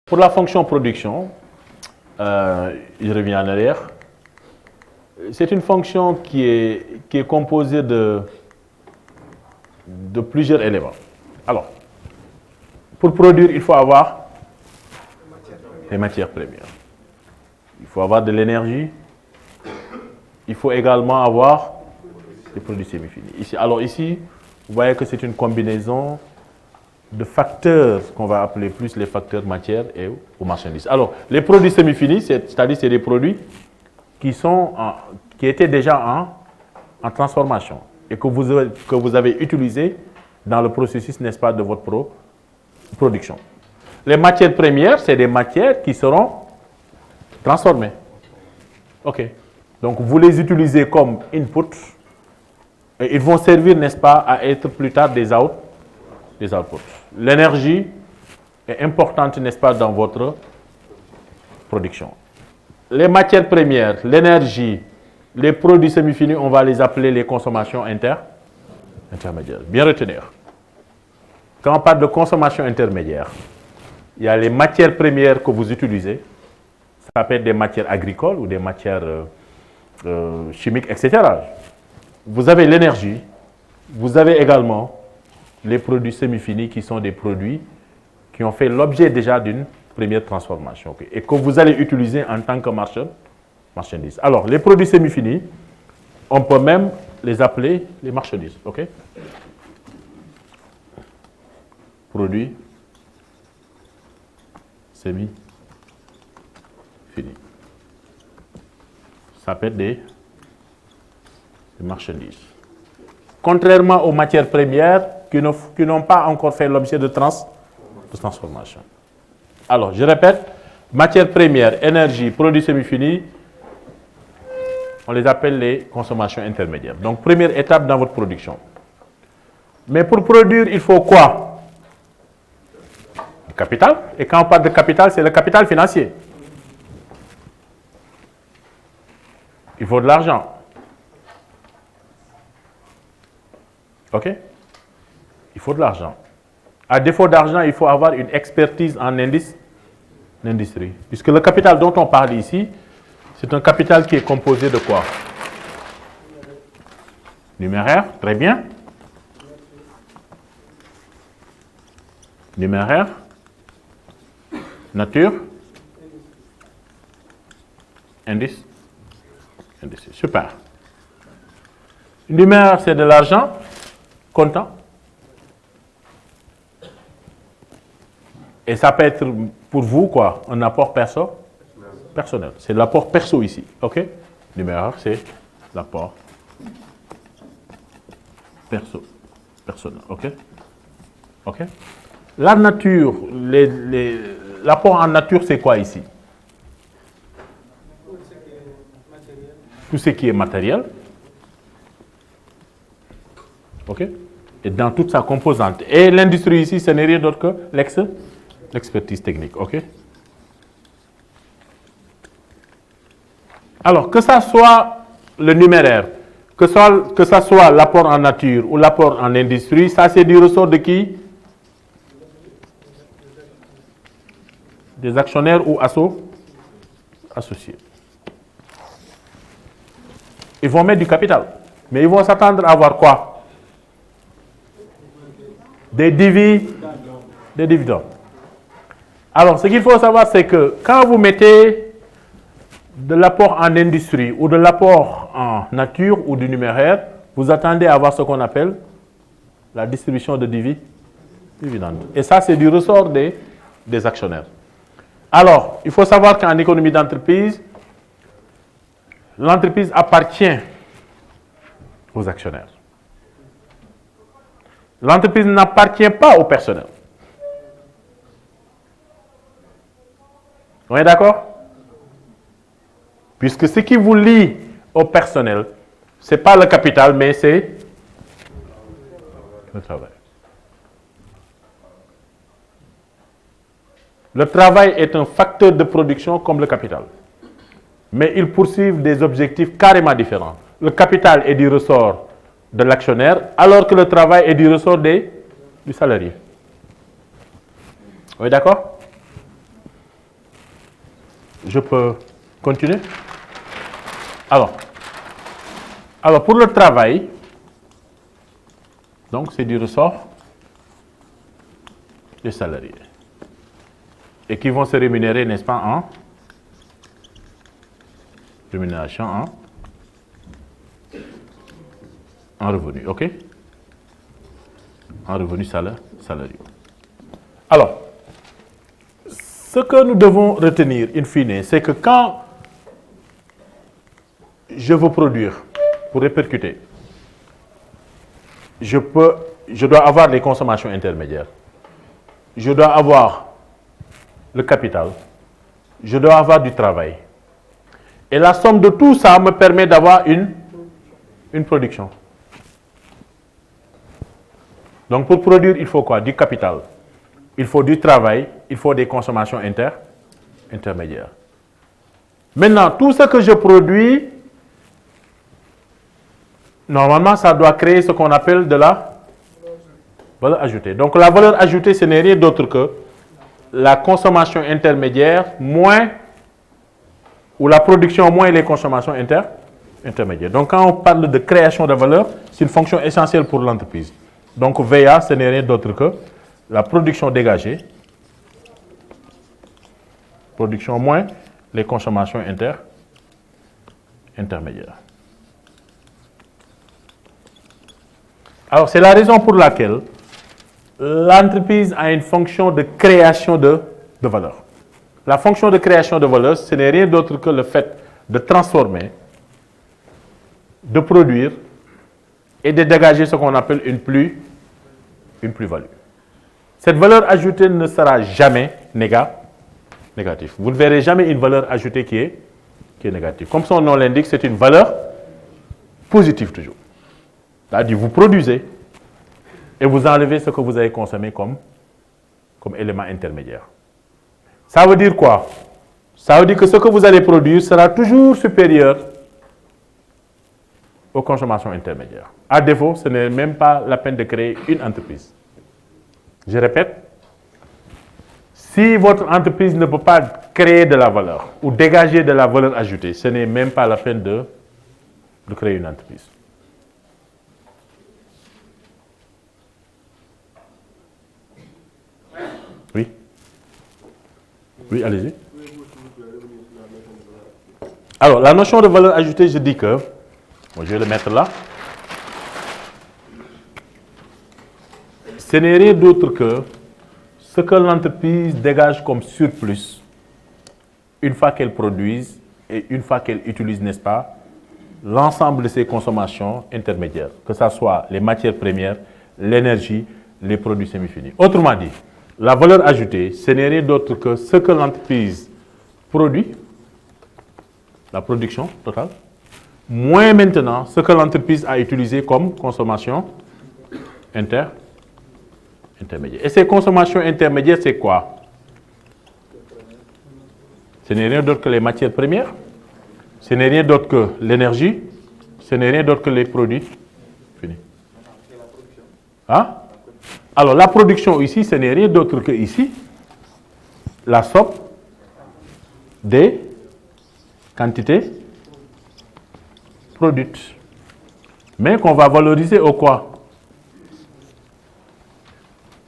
Pour la fonction production, je reviens en arrière. C'est une fonction qui est composée de plusieurs éléments. Alors, pour produire, il faut avoir des matières premières. Il faut avoir de l'énergie. Il faut également avoir des produits semi-finis. Ici, vous voyez que c'est une combinaison de facteurs qu'on va appeler plus les facteurs matières et ou marchandises. Alors, les produits semi-finis, c'est-à-dire c'est des produits qui étaient déjà en transformation et que vous avez utilisés dans le processus, n'est-ce pas, de votre production. Les matières premières, c'est des matières qui seront transformées. OK. Donc, vous les utilisez comme input et ils vont servir, n'est-ce pas, à être plus tard des outputs. L'énergie est importante, n'est-ce pas, dans votre production. Les matières premières, l'énergie, les produits semi-finis, on va les appeler les consommations intermédiaires. Bien retenir. Quand on parle de consommation intermédiaire, il y a les matières premières que vous utilisez. Ça peut être des matières agricoles ou des matières chimiques, etc. Vous avez l'énergie. Vous avez également les produits semi-finis qui sont des produits qui ont fait l'objet déjà d'une première transformation, okay, et que vous allez utiliser en tant que marchandises. Alors, les produits semi-finis, on peut même les appeler les marchandises. Okay? Produits semi-finis. Ça peut être des marchandises. Contrairement aux matières premières qui n'ont pas encore fait l'objet de transformation. Alors, je répète, matières premières, énergie, produits semi-finis, on les appelle les consommations intermédiaires. Donc, première étape dans votre production. Mais pour produire, il faut quoi? Le capital. Et quand on parle de capital, c'est le capital financier. Il faut de l'argent. OK? Il faut de l'argent. À défaut d'argent, il faut avoir une expertise en industrie. Puisque le capital dont on parle ici, c'est un capital qui est composé de quoi? Numéraire, très bien. Numéraire. Nature. Indice. Super. Numéraire, c'est de l'argent. Comptant. Et ça peut être pour vous quoi? Un apport personnel. C'est l'apport perso ici. OK? Numéraire, c'est l'apport personnel. OK? OK? La nature, l'apport en nature, c'est quoi ici? Tout ce qui est matériel. OK? Et dans toute sa composante. Et l'industrie ici, ce n'est rien d'autre que l'expertise technique. OK? Alors, que ça soit le numéraire, que ça soit l'apport en nature ou l'apport en industrie, ça c'est du ressort de qui? Des actionnaires ou associés. Ils vont mettre du capital. Mais ils vont s'attendre à avoir quoi? Des dividendes. Alors, ce qu'il faut savoir, c'est que quand vous mettez de l'apport en industrie ou de l'apport en nature ou du numéraire, vous attendez à avoir ce qu'on appelle la distribution de dividendes. Et ça, c'est du ressort des actionnaires. Alors, il faut savoir qu'en économie d'entreprise, l'entreprise appartient aux actionnaires. L'entreprise n'appartient pas au personnel. On est d'accord? Puisque ce qui vous lie au personnel, ce n'est pas le capital, mais c'est le travail. Le travail est un facteur de production comme le capital. mais ils poursuivent des objectifs carrément différents. Le capital est du ressort de l'actionnaire, alors que le travail est du ressort du salarié. Oui, d'accord? Je peux continuer? Alors, pour le travail, donc c'est du ressort des salariés. Et qui vont se rémunérer, n'est-ce pas, en rémunération en revenu, ok? En revenu salarié. Alors, ce que nous devons retenir, in fine, c'est que quand je veux produire, pour répercuter, je dois avoir les consommations intermédiaires. Je dois avoir le capital. Je dois avoir du travail. Et la somme de tout ça me permet d'avoir une production. Donc pour produire, il faut quoi? Du capital. Il faut du travail. Il faut des consommations intermédiaires. Maintenant, tout ce que je produis, normalement, ça doit créer ce qu'on appelle de la valeur ajoutée. Donc la valeur ajoutée, ce n'est rien d'autre que la consommation intermédiaire moins, ou la production moins les consommations intermédiaires. Donc quand on parle de création de valeur, c'est une fonction essentielle pour l'entreprise. Donc VA, ce n'est rien d'autre que la production dégagée, production moins les consommations intermédiaires. Alors c'est la raison pour laquelle l'entreprise a une fonction de création de valeur. La fonction de création de valeur, ce n'est rien d'autre que le fait de transformer, de produire et de dégager ce qu'on appelle une plus-value. Cette valeur ajoutée ne sera jamais négative. Vous ne verrez jamais une valeur ajoutée qui est négative. Comme son nom l'indique, c'est une valeur positive toujours. C'est-à-dire vous produisez et vous enlevez ce que vous avez consommé comme élément intermédiaire. Ça veut dire quoi? Ça veut dire que ce que vous allez produire sera toujours supérieur aux consommations intermédiaires. À défaut, ce n'est même pas la peine de créer une entreprise. Je répète, si votre entreprise ne peut pas créer de la valeur ou dégager de la valeur ajoutée, ce n'est même pas la peine de créer une entreprise. Oui? Oui, allez-y. Alors, la notion de valeur ajoutée, je dis que, bon, je vais le mettre là, ce n'est rien d'autre que ce que l'entreprise dégage comme surplus une fois qu'elle produise et une fois qu'elle utilise, n'est-ce pas, l'ensemble de ses consommations intermédiaires, que ce soit les matières premières, l'énergie, les produits semi-finis. Autrement dit, la valeur ajoutée, ce n'est rien d'autre que ce que l'entreprise produit, la production totale, moins maintenant ce que l'entreprise a utilisé comme consommation intermédiaire. Et ces consommations intermédiaires, c'est quoi? Ce n'est rien d'autre que les matières premières, ce n'est rien d'autre que l'énergie, ce n'est rien d'autre que les produits finis. Hein? Alors, la production ici, ce n'est rien d'autre que ici, la somme des quantités produites, mais qu'on va valoriser au quoi?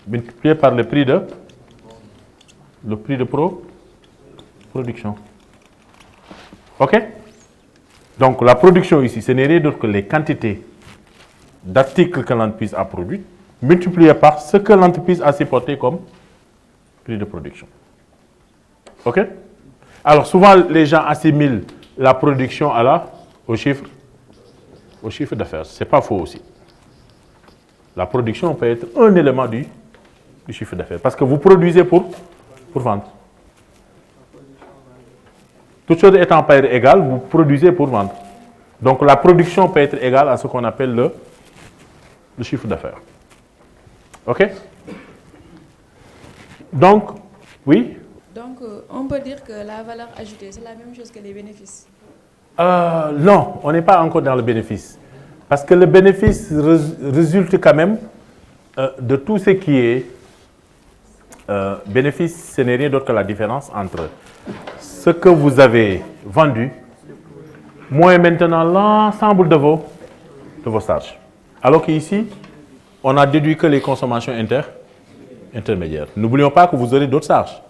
Multiplié par le prix de production. OK? Donc, la production ici, ce n'est rien d'autre que les quantités d'articles que l'entreprise a produits, multiplié par ce que l'entreprise a supporté comme prix de production. OK? Alors, souvent, les gens assimilent la production au chiffre d'affaires. Ce n'est pas faux aussi. La production peut être un élément du chiffre d'affaires. Parce que vous produisez pour vendre. Toutes choses étant par égales, vous produisez pour vendre. Donc la production peut être égale à ce qu'on appelle le chiffre d'affaires. OK? Donc, oui? Donc, on peut dire que la valeur ajoutée, c'est la même chose que les bénéfices. Non, on n'est pas encore dans le bénéfice. Parce que le bénéfice résulte quand même de tout ce qui est bénéfice, ce n'est rien d'autre que la différence entre ce que vous avez vendu, moins maintenant l'ensemble de vos charges. Alors qu'ici, on a déduit que les consommations intermédiaires. N'oublions pas que vous aurez d'autres charges.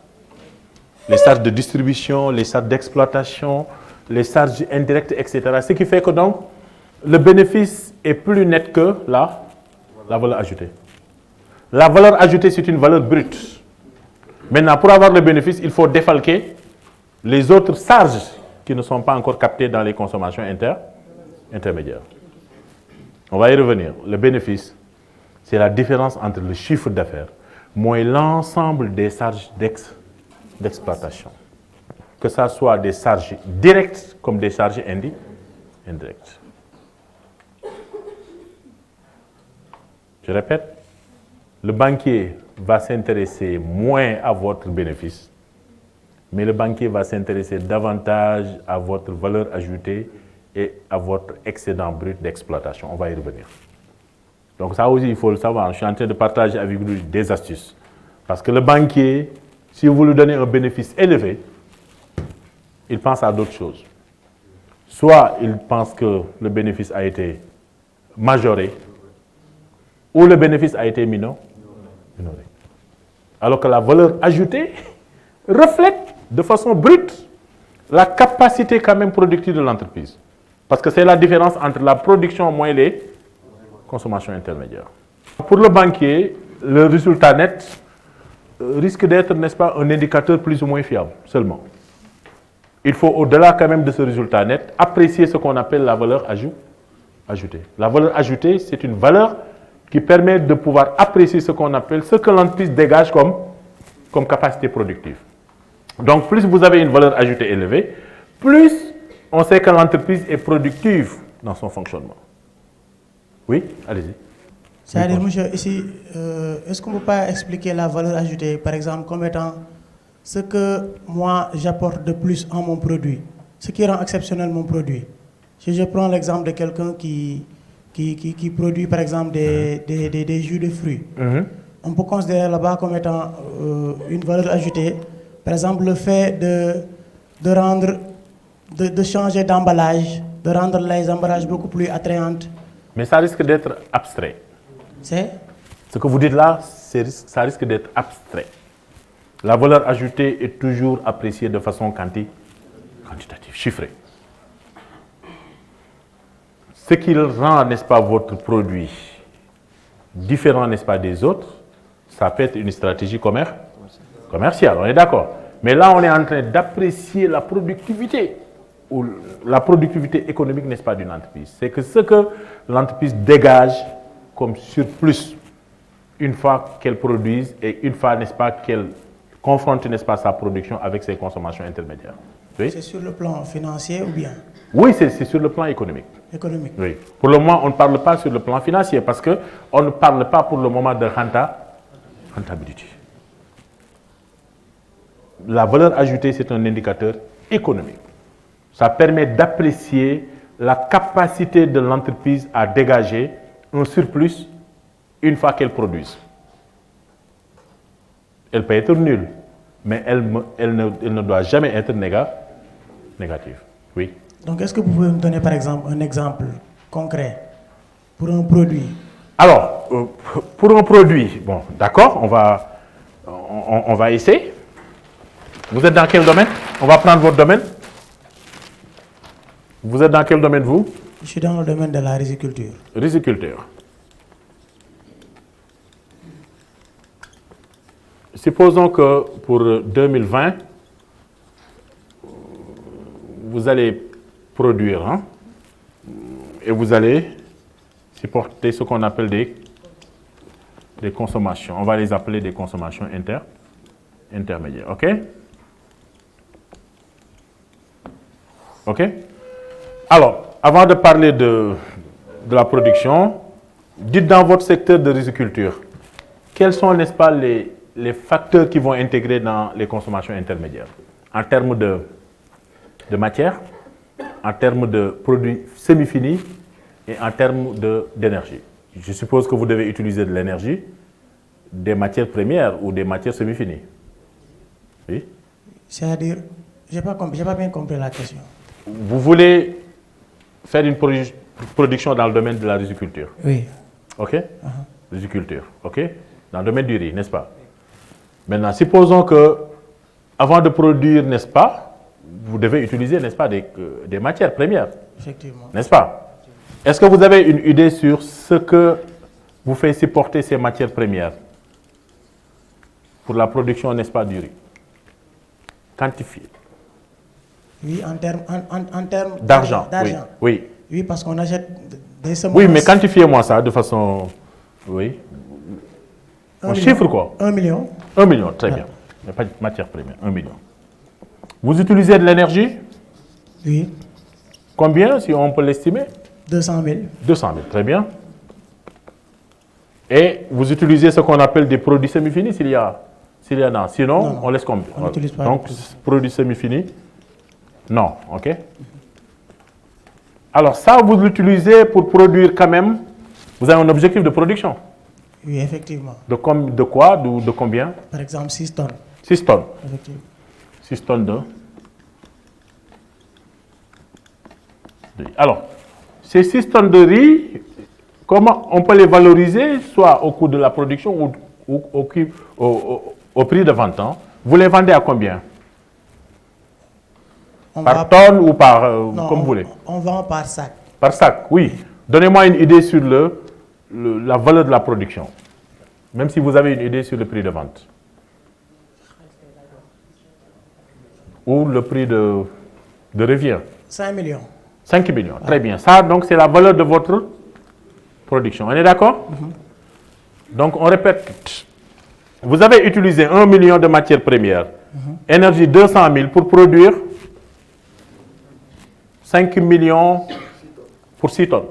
Les charges de distribution, les charges d'exploitation, les charges indirectes, etc. Ce qui fait que donc, le bénéfice est plus net que la valeur ajoutée. La valeur ajoutée, c'est une valeur brute. Maintenant, pour avoir le bénéfice, il faut défalquer les autres charges qui ne sont pas encore captées dans les consommations intermédiaires. On va y revenir. Le bénéfice, c'est la différence entre le chiffre d'affaires moins l'ensemble des charges d'exploitation. Que ce soit des charges directes comme des charges indirectes. Je répète, le banquier va s'intéresser moins à votre bénéfice, mais le banquier va s'intéresser davantage à votre valeur ajoutée et à votre excédent brut d'exploitation. On va y revenir. Donc ça aussi, il faut le savoir. Je suis en train de partager avec vous des astuces. Parce que le banquier, si vous lui donnez un bénéfice élevé, il pense à d'autres choses. Soit il pense que le bénéfice a été majoré, ou le bénéfice a été minoré. Alors que la valeur ajoutée reflète de façon brute la capacité quand même productive de l'entreprise. Parce que c'est la différence entre la production moins les consommations intermédiaires. Pour le banquier, le résultat net risque d'être, n'est-ce pas, un indicateur plus ou moins fiable seulement. Il faut, au-delà quand même de ce résultat net, apprécier ce qu'on appelle la valeur ajoutée. La valeur ajoutée, c'est une valeur qui permet de pouvoir apprécier ce qu'on appelle, ce que l'entreprise dégage comme capacité productive. Donc, plus vous avez une valeur ajoutée élevée, plus on sait que l'entreprise est productive dans son fonctionnement. Oui, allez-y. C'est-à-dire, monsieur, ici, est-ce qu'on ne peut pas expliquer la valeur ajoutée, par exemple, comme étant ce que moi j'apporte de plus en mon produit, ce qui rend exceptionnel mon produit? Si je prends l'exemple de quelqu'un qui produit, par exemple, des jus de fruits, on peut considérer là-bas comme étant une valeur ajoutée. Par exemple, le fait de changer d'emballage, de rendre les emballages beaucoup plus attrayants. Mais ça risque d'être abstrait. C'est ce que vous dites là, ça risque d'être abstrait. La valeur ajoutée est toujours appréciée de façon quantitative, chiffrée. Ce qui rend, n'est-ce pas, votre produit différent, n'est-ce pas, des autres, ça peut être une stratégie commerciale, on est d'accord. Mais là, on est en train d'apprécier la productivité ou la productivité économique, n'est-ce pas, d'une entreprise. C'est que ce que l'entreprise dégage comme surplus une fois qu'elle produise et une fois, n'est-ce pas, qu'elle confronte, n'est-ce pas, sa production avec ses consommations intermédiaires. Oui? C'est sur le plan financier ou bien? Oui, c'est sur le plan économique. Économique. Oui. Pour le moment, on ne parle pas sur le plan financier parce qu'on ne parle pas pour le moment de rentabilité. La valeur ajoutée, c'est un indicateur économique. Ça permet d'apprécier la capacité de l'entreprise à dégager un surplus une fois qu'elle produise. Elle peut être nulle, mais elle ne doit jamais être négative. Oui. Donc, est-ce que vous pouvez me donner, par exemple, un exemple concret pour un produit? Alors, pour un produit, bon, d'accord, on va essayer. Vous êtes dans quel domaine? On va prendre votre domaine. Vous êtes dans quel domaine, vous? Je suis dans le domaine de la riziculture. Riziculture. Supposons que pour 2020, vous allez produire, hein, et vous allez supporter ce qu'on appelle des consommations. On va les appeler des consommations intermédiaires. OK? OK? Alors, avant de parler de la production, dites dans votre secteur de riziculture, quels sont, n'est-ce pas, les facteurs qui vont intégrer dans les consommations intermédiaires en termes de matière, en termes de produits semi-finis et en termes d'énergie. Je suppose que vous devez utiliser de l'énergie, des matières premières ou des matières semi-finies. Oui. C'est-à-dire, je n'ai pas bien compris la question. Vous voulez faire une production dans le domaine de la riziculture. Oui. OK? Riziculture. OK? Dans le domaine du riz, n'est-ce pas? Maintenant, supposons que, avant de produire, n'est-ce pas, vous devez utiliser, n'est-ce pas, des matières premières. Effectivement. N'est-ce pas? Est-ce que vous avez une idée sur ce que vous fait supporter ces matières premières pour la production, n'est-ce pas, du riz? Quantifié. Oui, en termes d'argent. Oui. Oui, parce qu'on achète des semences. Oui, mais quantifiez-moi ça de façon... Oui. On chiffre quoi? 1 million. 1 million, très bien. Il n'y a pas de matière première, 1 million. Vous utilisez de l'énergie? Oui. Combien, si on peut l'estimer? 200 000. 200 000, très bien. Et vous utilisez ce qu'on appelle des produits semi-finis s'il y en a. Sinon, non. On laisse combien? On n'utilise pas. Donc, produits semi-finis? Non, ok. Alors ça, vous l'utilisez pour produire quand même, vous avez un objectif de production. Oui, effectivement. De quoi? De combien? Par exemple, 6 tonnes. 6 tonnes. Effectivement. 6 tonnes de... Alors, ces 6 tonnes de riz, comment on peut les valoriser, soit au coût de la production ou au prix de vente? Vous les vendez à combien? Par tonne ou par... non, comme vous voulez. On vend par sac. Par sac, oui. Donnez-moi une idée sur la valeur de la production. Même si vous avez une idée sur le prix de vente. Ou le prix de revient. 5 millions. 5 millions, très bien. Ça, donc, c'est la valeur de votre production. On est d'accord? Donc, on répète. Vous avez utilisé 1 million de matières premières. Énergie 200 000 pour produire 5 millions pour 6 tonnes.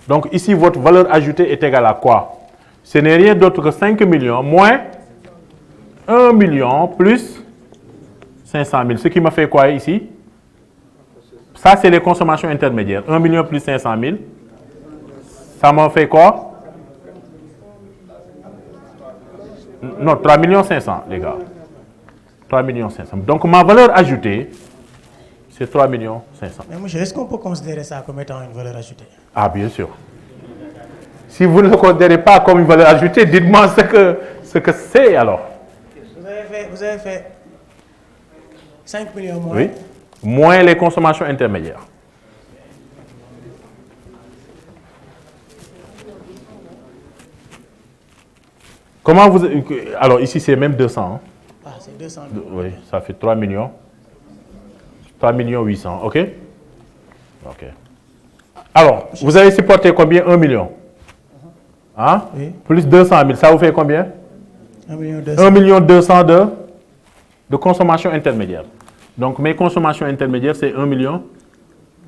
Donc, ici, votre valeur ajoutée est égale à quoi? Ce n'est rien d'autre que 5 millions moins 1 million plus 500 000. Ce qui me fait quoi ici? Ça, c'est les consommations intermédiaires. 1 million plus 500 000. Ça m'a fait quoi? Non, 3 500 000, les gars. 3 500 000. Donc, ma valeur ajoutée, c'est 3 500 000. Mais monsieur, est-ce qu'on peut considérer ça comme étant une valeur ajoutée? Ah, bien sûr. Si vous ne le considérez pas comme une valeur ajoutée, dites-moi ce que c'est alors. Vous avez fait 5 millions moins. Oui. Moins les consommations intermédiaires. Comment vous... Alors ici, c'est même 200. Hein? Ah, c'est 200 000. Oui, ça fait 3 millions. 3 800 000, ok? Ok. Alors, vous avez supporté combien? 1 million. Hein? Oui. Plus 200 000, ça vous fait combien? 1 million 200. 1 million 200 de consommation intermédiaire. Donc, mes consommations intermédiaires, c'est 1 million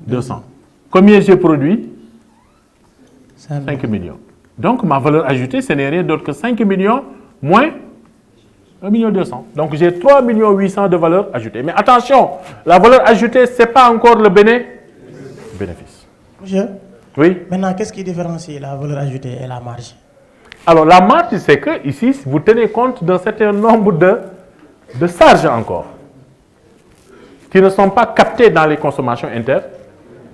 200. Combien j'ai produit? 5 millions. Donc, ma valeur ajoutée, ce n'est rien d'autre que 5 millions moins 1 million 200. Donc, j'ai 3 800 000 de valeur ajoutée. Mais attention, la valeur ajoutée, ce n'est pas encore le bénéfice. Monsieur? Oui. Maintenant, qu'est-ce qui différencie la valeur ajoutée et la marge? Alors, la marge, c'est que ici, vous tenez compte d'un certain nombre de charges encore, qui ne sont pas captées dans les consommations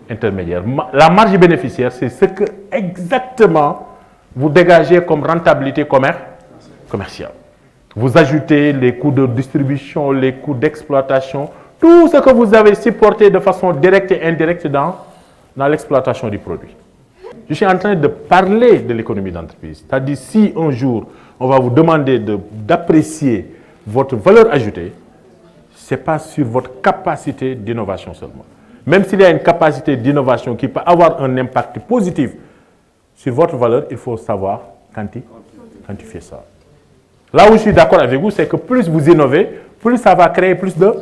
intermédiaires. La marge bénéficiaire, c'est ce que exactement vous dégagez comme rentabilité commerciale. Vous ajoutez les coûts de distribution, les coûts d'exploitation, tout ce que vous avez supporté de façon directe et indirecte dans l'exploitation du produit. Je suis en train de parler de l'économie d'entreprise. C'est-à-dire, si un jour, on va vous demander d'apprécier votre valeur ajoutée, ce n'est pas sur votre capacité d'innovation seulement. Même s'il y a une capacité d'innovation qui peut avoir un impact positif sur votre valeur, il faut savoir quantifier ça. Là où je suis d'accord avec vous, c'est que plus vous innovez, plus ça va créer plus de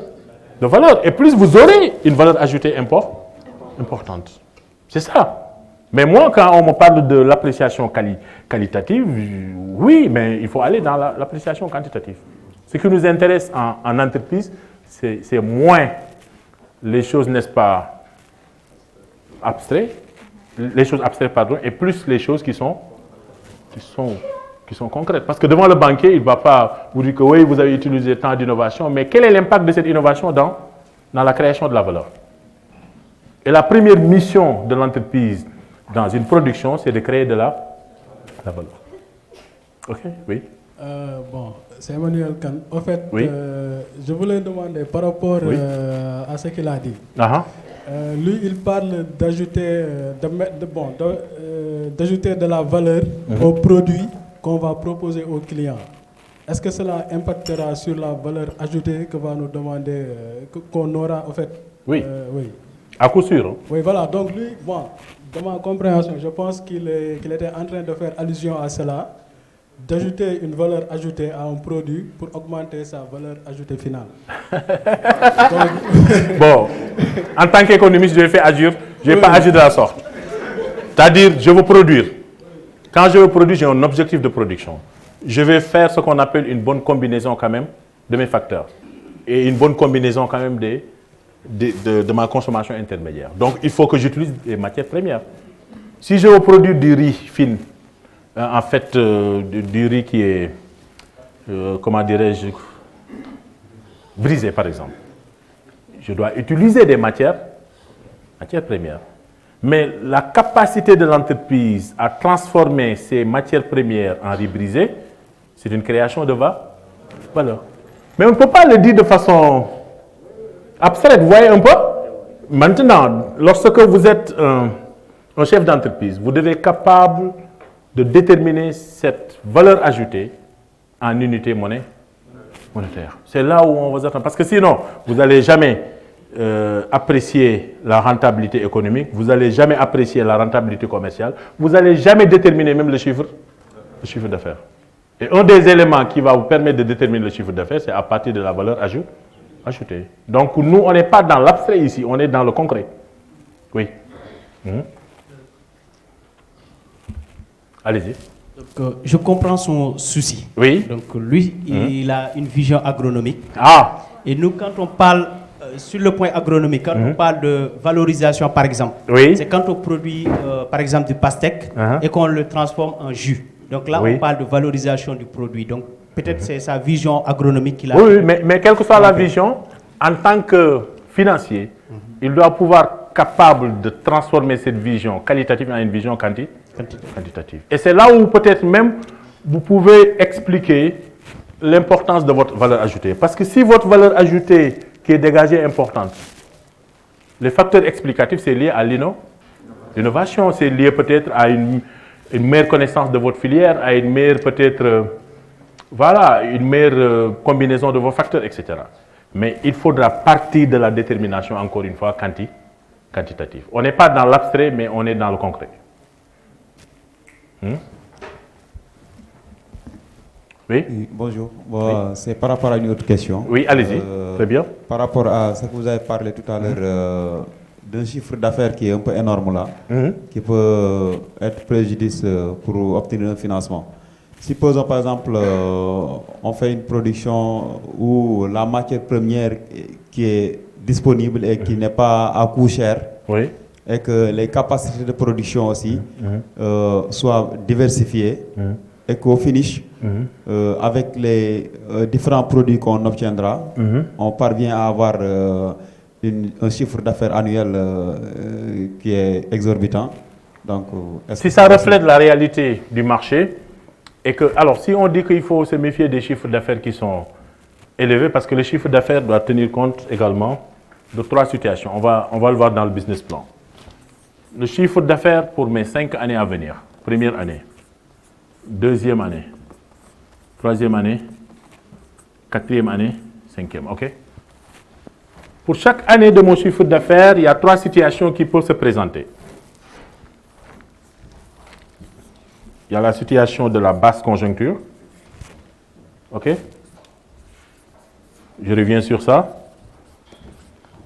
valeur. Et plus vous aurez une valeur ajoutée importante. C'est ça. Mais moi, quand on me parle de l'appréciation qualitative, oui, mais il faut aller dans l'appréciation quantitative. Ce qui nous intéresse en entreprise, c'est moins les choses, n'est-ce pas, abstraites, et plus les choses qui sont concrètes. Parce que devant le banquier, il ne va pas vous dire que oui, vous avez utilisé tant d'innovation, mais quel est l'impact de cette innovation dans la création de la valeur? Et la première mission de l'entreprise dans une production, c'est de créer de la valeur. Ok, oui. Bon, c'est Emmanuel Kane. En fait, oui. Je voulais demander par rapport à ce qu'il a dit. Lui, il parle d'ajouter de la valeur au produit qu'on va proposer aux clients. Est-ce que cela impactera sur la valeur ajoutée que va nous demander, qu'on aura en fait? Oui. Oui. À coup sûr. Hein? Oui, voilà. Donc lui, bon, dans ma compréhension, je pense qu'il était en train de faire allusion à cela, d'ajouter une valeur ajoutée à un produit pour augmenter sa valeur ajoutée finale. Donc... Bon, en tant qu'économiste, je vais faire agir, je ne vais pas agir de la sorte. C'est-à-dire, je veux produire. Quand je veux produire, j'ai un objectif de production. Je vais faire ce qu'on appelle une bonne combinaison quand même de mes facteurs. Et une bonne combinaison quand même de ma consommation intermédiaire. Donc, il faut que j'utilise des matières premières. Si je veux produire du riz fin, en fait, du riz qui est, comment dirais-je, brisé par exemple, je dois utiliser des matières premières. Mais la capacité de l'entreprise à transformer ces matières premières en riz brisé, c'est une création de valeur. Mais on ne peut pas le dire de façon abstraite, vous voyez un peu? Maintenant, lorsque vous êtes un chef d'entreprise, vous devez être capable de déterminer cette valeur ajoutée en unité monétaire. C'est là où on va attendre. Parce que sinon, vous n'allez jamais apprécier la rentabilité économique, vous n'allez jamais apprécier la rentabilité commerciale, vous n'allez jamais déterminer même le chiffre d'affaires. Et un des éléments qui va vous permettre de déterminer le chiffre d'affaires, c'est à partir de la valeur ajoutée. Donc nous, on n'est pas dans l'abstrait ici, on est dans le concret. Oui. Allez-y. Donc, je comprends son souci. Oui. Donc lui, il a une vision agronomique. Et nous, quand on parle sur le point agronomique, quand on parle de valorisation, par exemple, c'est quand on produit, par exemple, du pastèque et qu'on le transforme en jus. Donc là, on parle de valorisation du produit. Donc peut-être c'est sa vision agronomique qu'il a. Oui, mais quelle que soit la vision, en tant que financier, il doit pouvoir être capable de transformer cette vision qualitative en une vision quantitative. Et c'est là où peut-être même vous pouvez expliquer l'importance de votre valeur ajoutée. Parce que si votre valeur ajoutée qui est dégagée est importante, les facteurs explicatifs, c'est lié à l'innovation, c'est lié peut-être à une meilleure connaissance de votre filière, à une meilleure peut-être, une meilleure combinaison de vos facteurs, etc. Mais il faudra partir de la détermination, encore une fois, quantitative. On n'est pas dans l'abstrait, mais on est dans le concret. Oui. Bonjour. C'est par rapport à une autre question. Oui, allez-y. Très bien. Par rapport à ce que vous avez parlé tout à l'heure d'un chiffre d'affaires qui est un peu énorme là, qui peut être préjudice pour obtenir un financement. Supposons par exemple, on fait une production où la matière première qui est disponible et qui n'est pas à coût cher, et que les capacités de production aussi soient diversifiées, et qu'au finish, avec les différents produits qu'on obtiendra, on parvient à avoir un chiffre d'affaires annuel qui est exorbitant. Donc, si ça reflète la réalité du marché, et que, alors si on dit qu'il faut se méfier des chiffres d'affaires qui sont élevés, parce que le chiffre d'affaires doit tenir compte également de 3 situations. On va le voir dans le business plan. Le chiffre d'affaires pour mes 5 années à venir. Première année, deuxième année, troisième année, quatrième année, cinquième. OK? Pour chaque année de mon chiffre d'affaires, il y a 3 situations qui peuvent se présenter. Il y a la situation de la basse conjoncture. OK? Je reviens sur ça.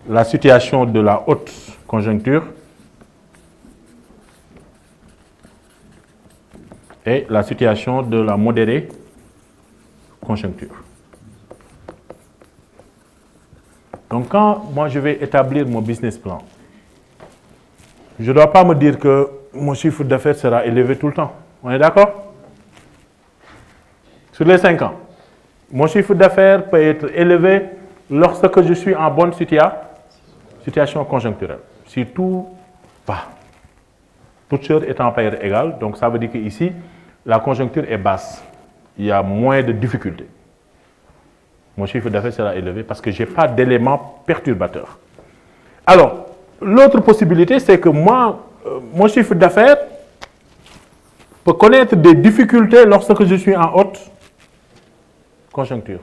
La situation de la haute conjoncture. Et la situation de la modérée conjoncture. Donc quand moi je vais établir mon business plan, je ne dois pas me dire que mon chiffre d'affaires sera élevé tout le temps. On est d'accord? Sur les 5 ans, mon chiffre d'affaires peut être élevé lorsque je suis en bonne situation conjoncturelle. Si tout va, toute chose étant par égale, donc ça veut dire qu'ici, la conjoncture est basse. Il y a moins de difficultés. Mon chiffre d'affaires sera élevé parce que je n'ai pas d'éléments perturbateurs. Alors, l'autre possibilité, c'est que moi, mon chiffre d'affaires peut connaître des difficultés lorsque je suis en haute conjoncture.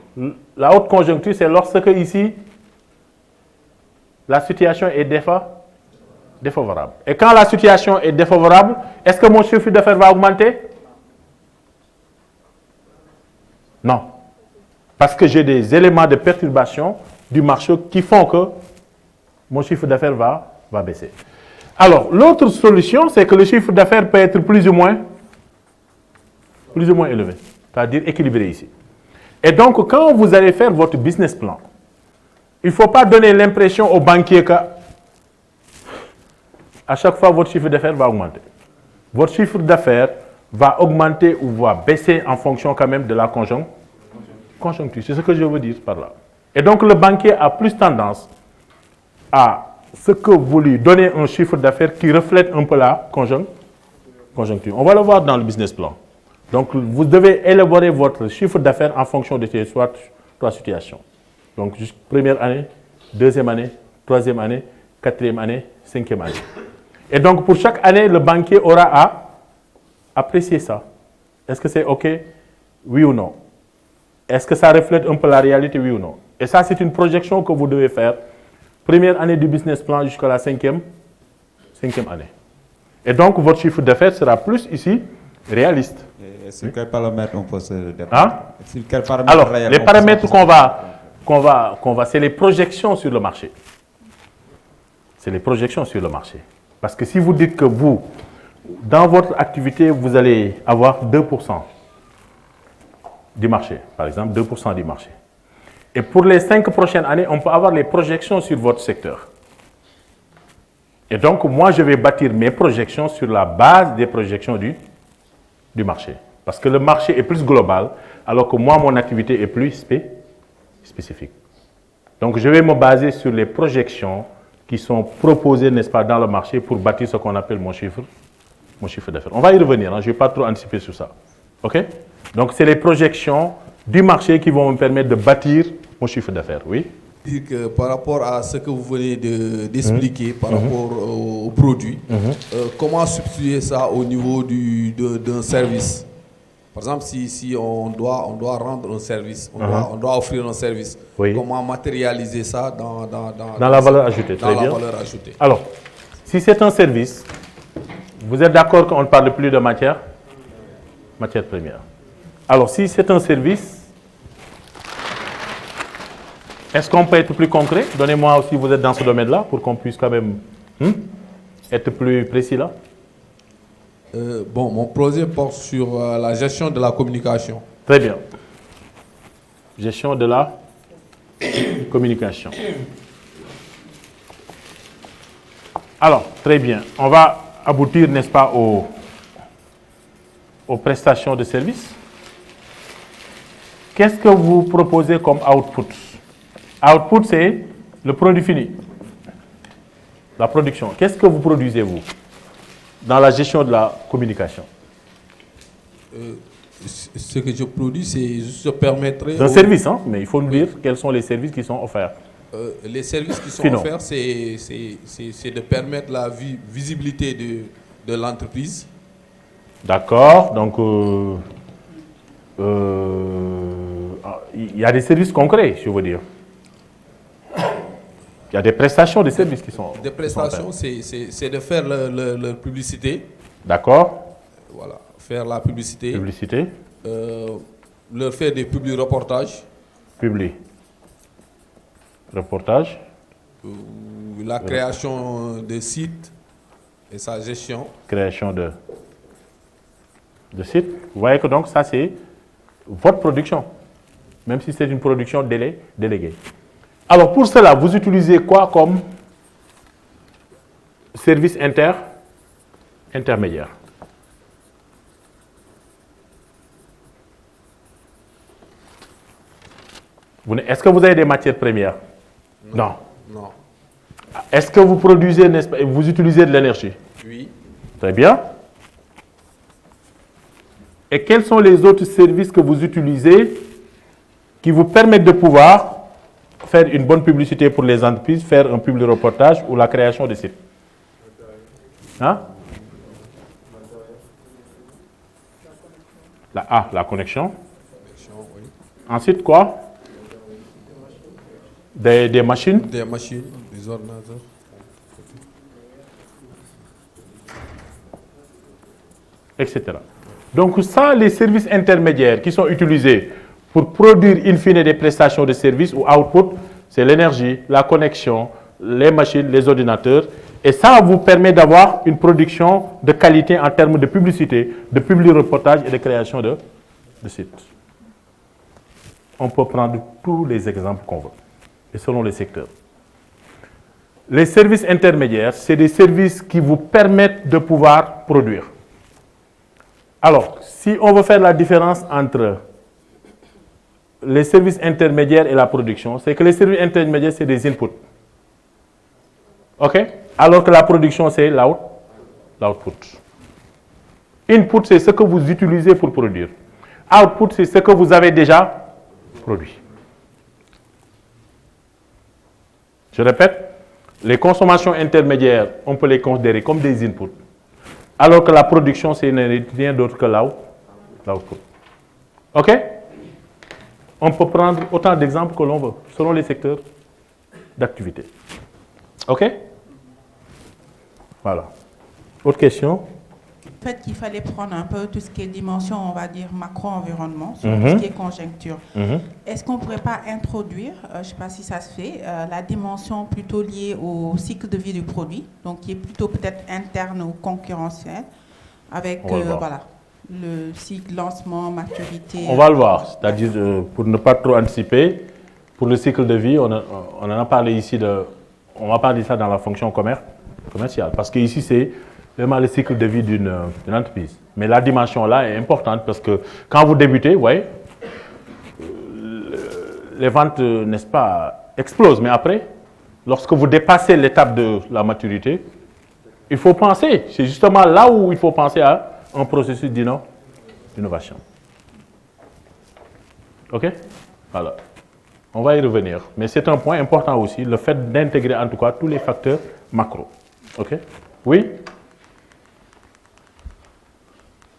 La haute conjoncture, c'est lorsque ici, la situation est défavorable. Et quand la situation est défavorable, est-ce que mon chiffre d'affaires va augmenter? Non. Parce que j'ai des éléments de perturbation du marché qui font que mon chiffre d'affaires va baisser. Alors, l'autre solution, c'est que le chiffre d'affaires peut être plus ou moins élevé, c'est-à-dire équilibré ici. Et donc, quand vous allez faire votre business plan, il ne faut pas donner l'impression aux banquiers qu'à chaque fois, votre chiffre d'affaires va augmenter. Votre chiffre d'affaires va augmenter ou va baisser en fonction quand même de la conjoncture. C'est ce que je veux dire par là. Et donc, le banquier a plus tendance à ce que vous lui donnez un chiffre d'affaires qui reflète un peu la conjoncture. On va le voir dans le business plan. Donc, vous devez élaborer votre chiffre d'affaires en fonction de ces trois situations. Donc, première année, deuxième année, troisième année, quatrième année, cinquième année. Et donc, pour chaque année, le banquier aura à apprécier ça. Est-ce que c'est OK? Oui ou non? Est-ce que ça reflète un peu la réalité? Oui ou non? Et ça, c'est une projection que vous devez faire. Première année du business plan jusqu'à la cinquième année. Et donc, votre chiffre d'affaires sera plus ici réaliste. Et sur quel paramètre on peut se déplacer? Alors, les paramètres qu'on va, c'est les projections sur le marché. C'est les projections sur le marché. Parce que si vous dites que vous, dans votre activité, vous allez avoir 2% du marché, par exemple, 2% du marché. Et pour les 5 prochaines années, on peut avoir les projections sur votre secteur. Et donc, moi, je vais bâtir mes projections sur la base des projections du marché. Parce que le marché est plus global, alors que moi, mon activité est plus spécifique. Donc, je vais me baser sur les projections qui sont proposées, n'est-ce pas, dans le marché pour bâtir ce qu'on appelle mon chiffre d'affaires. On va y revenir, hein, je ne vais pas trop anticiper sur ça. OK? Donc, c'est les projections du marché qui vont me permettre de bâtir mon chiffre d'affaires. Oui? Dire que par rapport à ce que vous venez d'expliquer, par rapport au produit, comment substituer ça au niveau d'un service? Par exemple, si on doit rendre un service, on doit offrir un service, comment matérialiser ça dans la valeur ajoutée? Alors, si c'est un service, vous êtes d'accord qu'on ne parle plus de matière première. Alors, si c'est un service, est-ce qu'on peut être plus concret? Donnez-moi aussi, vous êtes dans ce domaine-là, pour qu'on puisse quand même être plus précis là. Bon, mon projet porte sur la gestion de la communication. Très bien. Gestion de la communication. Alors, très bien. On va aboutir, n'est-ce pas, aux prestations de services. Qu'est-ce que vous proposez comme output? Output, c'est le produit fini. La production. Qu'est-ce que vous produisez, vous, dans la gestion de la communication? Ce que je produis, c'est juste permettre... Un service, hein, mais il faut nous dire quels sont les services qui sont offerts. Les services qui sont offerts, c'est de permettre la visibilité de l'entreprise. D'accord, donc il y a des services concrets, je veux dire. Il y a des prestations de services qui sont... Des prestations, c'est de faire leur publicité. D'accord. Voilà, faire la publicité. Publicité. Leur faire des publi-reportages. Reportage. La création de sites et sa gestion. Création de sites. Vous voyez que donc ça c'est votre production, même si c'est une production déléguée. Alors pour cela, vous utilisez quoi services intermédiaires. Est-ce que vous avez des matières premières? Non. Non. Est-ce que vous produisez, n'est-ce pas, vous utilisez de l'énergie? Oui. Très bien. Et quels sont les autres services que vous utilisez qui vous permettent de pouvoir faire une bonne publicité pour les entreprises, faire un public reportage ou la création de sites? Hein? La connexion. Oui. Ensuite, quoi? Des machines. Des machines, des ordinateurs. Etc. Donc ça, les services intermédiaires qui sont utilisés pour produire in fine des prestations de services ou output, c'est l'énergie, la connexion, les machines, les ordinateurs. Et ça vous permet d'avoir une production de qualité en termes de publicité, de public reportage et de création de sites. On peut prendre tous les exemples qu'on veut, et selon les secteurs. Les services intermédiaires, c'est des services qui vous permettent de pouvoir produire. Alors, si on veut faire la différence entre les services intermédiaires et la production, c'est que les services intermédiaires, c'est des inputs. OK? Alors que la production, c'est l'output. Input, c'est ce que vous utilisez pour produire. Output, c'est ce que vous avez déjà produit. Je répète, les consommations intermédiaires, on peut les considérer comme des inputs. Alors que la production, c'est rien d'autre que l'output. OK? On peut prendre autant d'exemples que l'on veut, selon les secteurs d'activité. OK? Voilà. Autre question? En fait, qu'il fallait prendre un peu tout ce qui est dimension, on va dire, macro-environnement, sur tout ce qui est conjoncture. Est-ce qu'on ne pourrait pas introduire, je ne sais pas si ça se fait, la dimension plutôt liée au cycle de vie du produit, donc qui est plutôt peut-être interne ou concurrentiel, avec voilà, le cycle lancement, maturité. On va le voir, c'est-à-dire pour ne pas trop anticiper, pour le cycle de vie, on en a parlé ici, on va parler de ça dans la fonction commerciale, parce que ici c'est vraiment le cycle de vie d'une entreprise. Mais la dimension là est importante parce que quand vous débutez, vous voyez, les ventes, n'est-ce pas, explosent. Mais après, lorsque vous dépassez l'étape de la maturité, il faut penser. C'est justement là où il faut penser à un processus d'innovation. OK? Voilà. On va y revenir. Mais c'est un point important aussi, le fait d'intégrer en tout cas tous les facteurs macro. OK? Oui?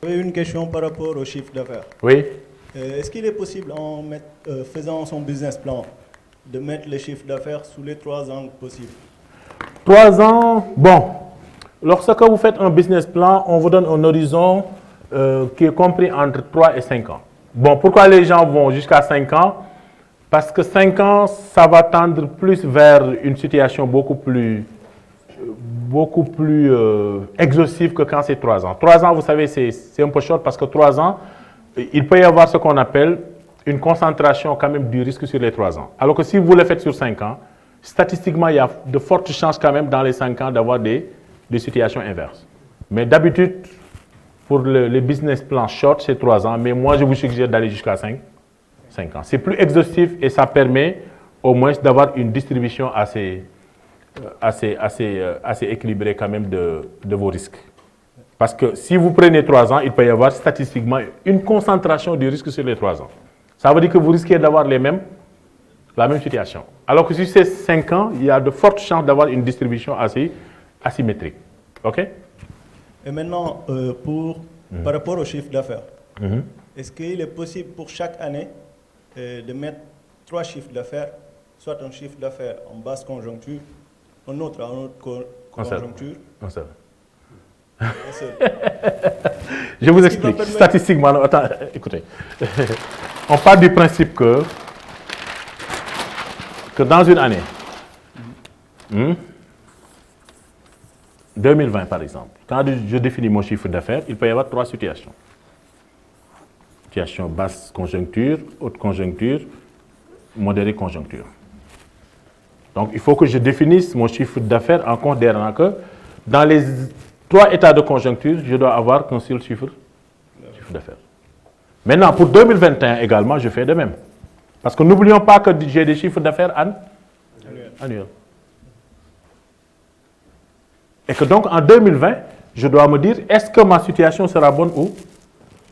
J'avais une question par rapport au chiffre d'affaires. Oui. Est-ce qu'il est possible, en faisant son business plan, de mettre le chiffre d'affaires sous les 3 ans possibles? 3 ans, bon. Lorsque vous faites un business plan, on vous donne un horizon qui est compris entre 3 et 5 ans. Bon, pourquoi les gens vont jusqu'à 5 ans? Parce que 5 ans, ça va tendre plus vers une situation beaucoup plus exhaustive que quand c'est 3 ans. 3 ans, vous savez, c'est un peu short parce que 3 ans, il peut y avoir ce qu'on appelle une concentration quand même du risque sur les 3 ans. Alors que si vous le faites sur 5 ans, statistiquement, il y a de fortes chances quand même dans les 5 ans d'avoir des situations inverses. Mais d'habitude, pour les business plans short, c'est 3 ans, mais moi je vous suggère d'aller jusqu'à 5 ans. C'est plus exhaustif et ça permet au moins d'avoir une distribution assez équilibrée quand même de vos risques. Parce que si vous prenez 3 ans, il peut y avoir statistiquement une concentration du risque sur les 3 ans. Ça veut dire que vous risquez d'avoir la même situation. Alors que si c'est 5 ans, il y a de fortes chances d'avoir une distribution assez asymétrique. OK? Et maintenant, par rapport au chiffre d'affaires, est-ce qu'il est possible pour chaque année de mettre 3 chiffres d'affaires, soit un chiffre d'affaires en basse conjoncture, un autre en haute conjoncture? Un seul. Je vous explique. Statistiquement, attends, écoutez. On part du principe que dans une année, 2020 par exemple, quand je définis mon chiffre d'affaires, il peut y avoir 3 situations. Situation basse conjoncture, haute conjoncture, modérée conjoncture. Donc il faut que je définisse mon chiffre d'affaires en considérant que dans les 3 états de conjoncture, je dois avoir qu'un seul chiffre d'affaires. Maintenant, pour 2021 également, je fais de même. Parce que n'oublions pas que j'ai des chiffres d'affaires annuels. Et que donc, en 2020, je dois me dire, est-ce que ma situation sera bonne ou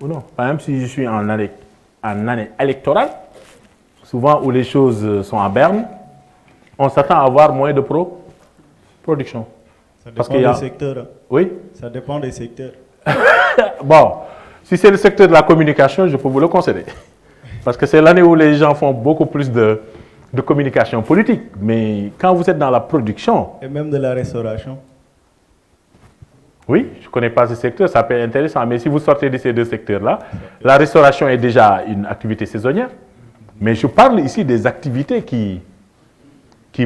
non? Par exemple, si je suis en année électorale, souvent où les choses sont en berne, on s'attend à avoir moins de production. Ça dépend des secteurs. Oui? Ça dépend des secteurs. Bon, si c'est le secteur de la communication, je peux vous le concéder. Parce que c'est l'année où les gens font beaucoup plus de communication politique. Mais quand vous êtes dans la production... Et même de la restauration. Oui, je ne connais pas ce secteur, ça peut être intéressant. Mais si vous sortez de ces 2 secteurs-là, la restauration est déjà une activité saisonnière. Mais je parle ici des activités qui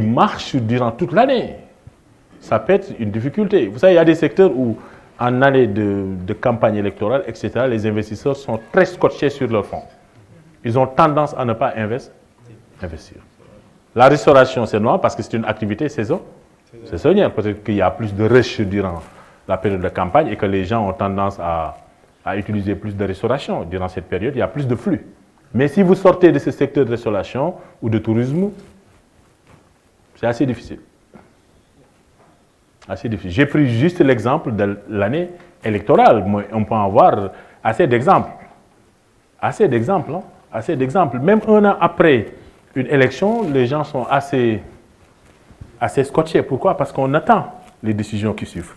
marchent durant toute l'année. Ça peut être une difficulté. Vous savez, il y a des secteurs où, en année de campagne électorale, etc., les investisseurs sont très scotchés sur leurs fonds. Ils ont tendance à ne pas investir. La restauration, c'est noir parce que c'est une activité saisonnière. Peut-être qu'il y a plus de rush durant la période de campagne et que les gens ont tendance à utiliser plus de restauration. Durant cette période, il y a plus de flux. Mais si vous sortez de ce secteur de restauration ou de tourisme, c'est assez difficile. J'ai pris juste l'exemple de l'année électorale. On peut en avoir assez d'exemples. Assez d'exemples. Même 1 an après une élection, les gens sont assez scotchés. Pourquoi? Parce qu'on attend les décisions qui suivent.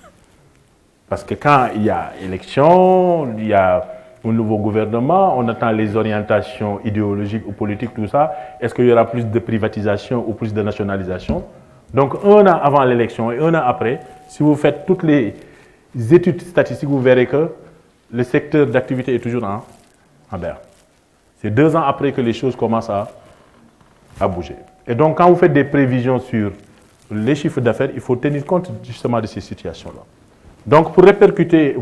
Parce que quand il y a élection, il y a un nouveau gouvernement, on attend les orientations idéologiques ou politiques, tout ça. Est-ce qu'il y aura plus de privatisation ou plus de nationalisation? Donc 1 an avant l'élection et 1 an après, si vous faites toutes les études statistiques, vous verrez que le secteur d'activité est toujours en berne. C'est 2 ans après que les choses commencent à bouger. Et donc quand vous faites des prévisions sur les chiffres d'affaires, il faut tenir compte justement de ces situations-là. Donc pour rappeler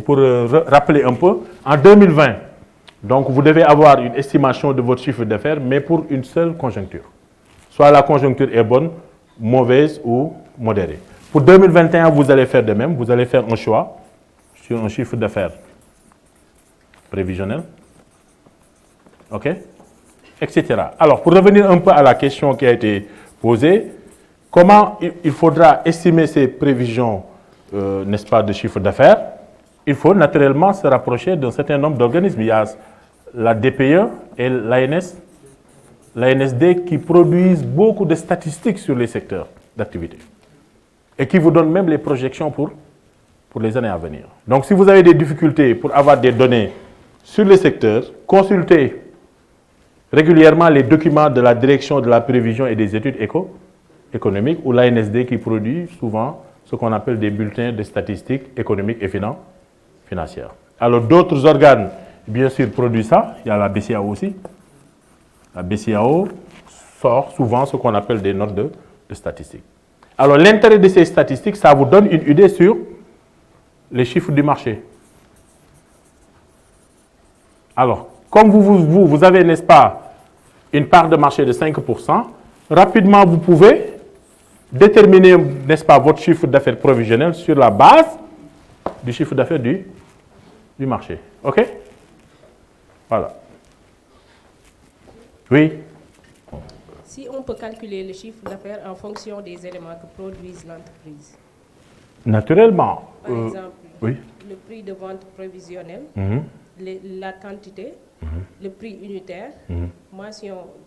un peu, en 2020, donc vous devez avoir une estimation de votre chiffre d'affaires, mais pour une seule conjoncture. Soit la conjoncture est bonne, mauvaise ou modérée. Pour 2021, vous allez faire de même. Vous allez faire un choix sur un chiffre d'affaires prévisionnel. OK? Etc. Alors, pour revenir un peu à la question qui a été posée, comment il faudra estimer ces prévisions, n'est-ce pas, de chiffre d'affaires? Il faut naturellement se rapprocher d'un certain nombre d'organismes. Il y a la DPE et l'ANSD qui produisent beaucoup de statistiques sur les secteurs d'activité et qui vous donnent même les projections pour les années à venir. Donc, si vous avez des difficultés pour avoir des données sur les secteurs, consultez régulièrement les documents de la direction de la prévision et des études économiques ou l'ANSD qui produit souvent ce qu'on appelle des bulletins de statistiques économiques et financières. Alors, d'autres organes, bien sûr, produisent ça. Il y a la BCEAO aussi. La BCEAO sort souvent ce qu'on appelle des notes de statistiques. Alors, l'intérêt de ces statistiques, ça vous donne une idée sur les chiffres du marché. Alors, comme vous avez, n'est-ce pas, une part de marché de 5%, rapidement, vous pouvez déterminer, n'est-ce pas, votre chiffre d'affaires provisionnel sur la base du chiffre d'affaires du marché. OK? Voilà. Oui? Si on peut calculer le chiffre d'affaires en fonction des éléments que produise l'entreprise. Naturellement. Par exemple, oui. Le prix de vente prévisionnel, la quantité, le prix unitaire,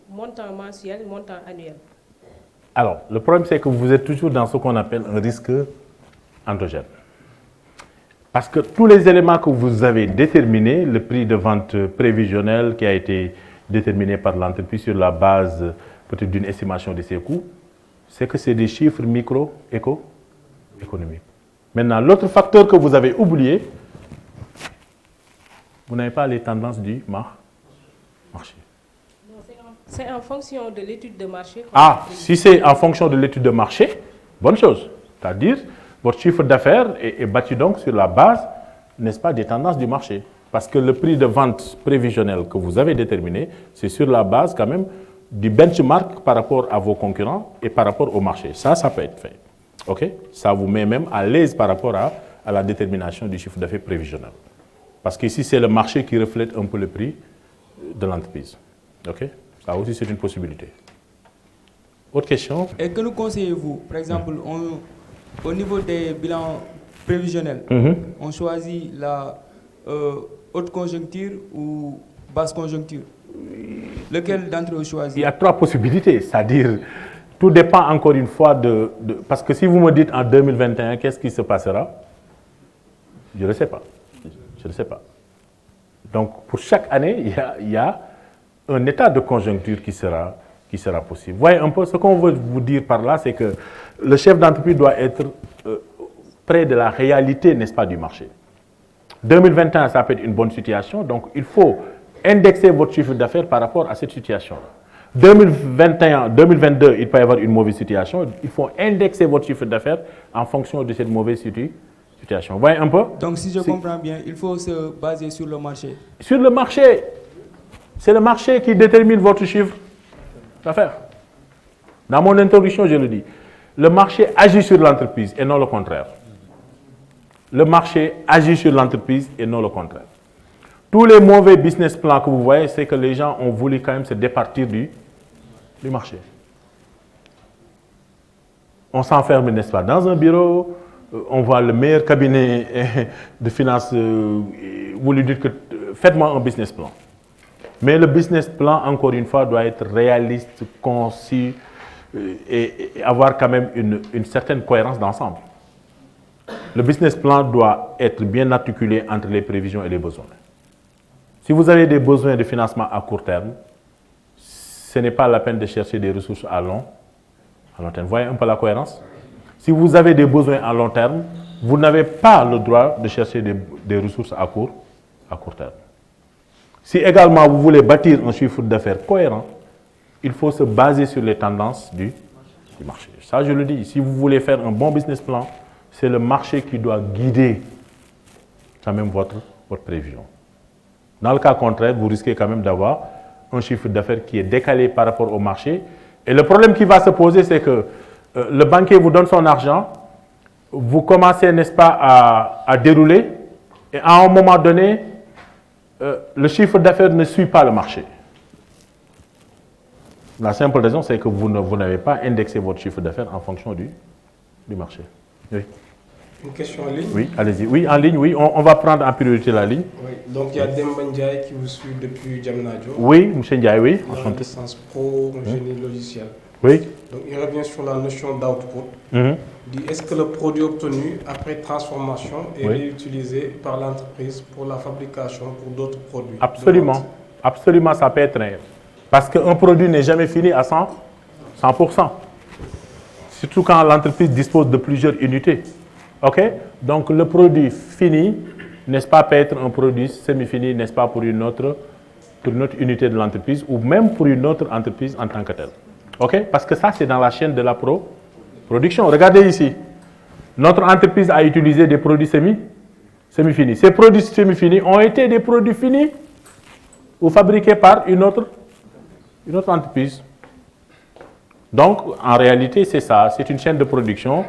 montant mensuel, montant annuel. Alors, le problème, c'est que vous êtes toujours dans ce qu'on appelle un risque endogène. Parce que tous les éléments que vous avez déterminés, le prix de vente prévisionnel qui a été déterminé par l'entreprise sur la base peut-être d'une estimation de ses coûts, c'est que c'est des chiffres micro-économiques. Maintenant, l'autre facteur que vous avez oublié, vous n'avez pas les tendances du marché. C'est en fonction de l'étude de marché. Si c'est en fonction de l'étude de marché, bonne chose. C'est-à-dire, votre chiffre d'affaires est bâti donc sur la base, n'est-ce pas, des tendances du marché. Parce que le prix de vente prévisionnel que vous avez déterminé, c'est sur la base quand même du benchmark par rapport à vos concurrents et par rapport au marché. Ça peut être fait. Ok? Ça vous met même à l'aise par rapport à la détermination du chiffre d'affaires prévisionnel. Parce qu'ici, c'est le marché qui reflète un peu le prix de l'entreprise. Ok? Ça aussi, c'est une possibilité. Autre question? Et que nous conseillez-vous? Par exemple, au niveau des bilans prévisionnels, on choisit la haute conjoncture ou basse conjoncture? Lequel d'entre eux choisit? Il y a 3 possibilités, c'est-à-dire, tout dépend encore une fois parce que si vous me dites en 2021, qu'est-ce qui se passera? Je ne le sais pas. Je ne sais pas. Donc, pour chaque année, il y a un état de conjoncture qui sera possible. Voyez un peu, ce qu'on veut vous dire par là, c'est que le chef d'entreprise doit être près de la réalité, n'est-ce pas, du marché. 2021, ça peut être une bonne situation, donc il faut indexer votre chiffre d'affaires par rapport à cette situation-là. 2021, 2022, il peut y avoir une mauvaise situation, il faut indexer votre chiffre d'affaires en fonction de cette mauvaise situation. Vous voyez un peu? Donc, si je comprends bien, il faut se baser sur le marché. Sur le marché. C'est le marché qui détermine votre chiffre d'affaires. Dans mon introduction, je le dis. Le marché agit sur l'entreprise et non le contraire. Le marché agit sur l'entreprise et non le contraire. Tous les mauvais business plans que vous voyez, c'est que les gens ont voulu quand même se départir du marché. On s'enferme, n'est-ce pas, dans un bureau, on voit le meilleur cabinet de finances, vous lui dites que faites-moi un business plan. Mais le business plan, encore une fois, doit être réaliste, concis et avoir quand même une certaine cohérence d'ensemble. Le business plan doit être bien articulé entre les prévisions et les besoins. Si vous avez des besoins de financement à court terme, ce n'est pas la peine de chercher des ressources à long terme. Vous voyez un peu la cohérence? Si vous avez des besoins à long terme, vous n'avez pas le droit de chercher des ressources à court terme. Si également vous voulez bâtir un chiffre d'affaires cohérent, il faut se baser sur les tendances du marché. Ça, je le dis, si vous voulez faire un bon business plan, c'est le marché qui doit guider quand même votre prévision. Dans le cas contraire, vous risquez quand même d'avoir un chiffre d'affaires qui est décalé par rapport au marché. Et le problème qui va se poser, c'est que le banquier vous donne son argent, vous commencez, n'est-ce pas, à dérouler, et à un moment donné, le chiffre d'affaires ne suit pas le marché. La simple raison, c'est que vous n'avez pas indexé votre chiffre d'affaires en fonction du marché. Oui. Une question en ligne? Oui, allez-y. Oui, en ligne, oui. On va prendre en priorité la ligne. Oui. Donc, il y a Demba Ndiaye qui vous suit depuis Djamnadio. Oui, M. Ndiaye, oui. Il a une licence pro en génie logiciel. Oui. Donc, il revient sur la notion d'output. Dit, est-ce que le produit obtenu après transformation est réutilisé par l'entreprise pour la fabrication pour d'autres produits? Absolument. Absolument, ça peut être réel. Parce qu'un produit n'est jamais fini à 100%. Surtout quand l'entreprise dispose de plusieurs unités. OK? Donc, le produit fini, n'est-ce pas, peut être un produit semi-fini, n'est-ce pas, pour une autre unité de l'entreprise ou même pour une autre entreprise en tant que telle. OK? Parce que ça, c'est dans la chaîne de la production. Regardez ici. Notre entreprise a utilisé des produits semi-finis. Ces produits semi-finis ont été des produits finis ou fabriqués par une autre entreprise. Donc, en réalité, c'est ça. C'est une chaîne de production.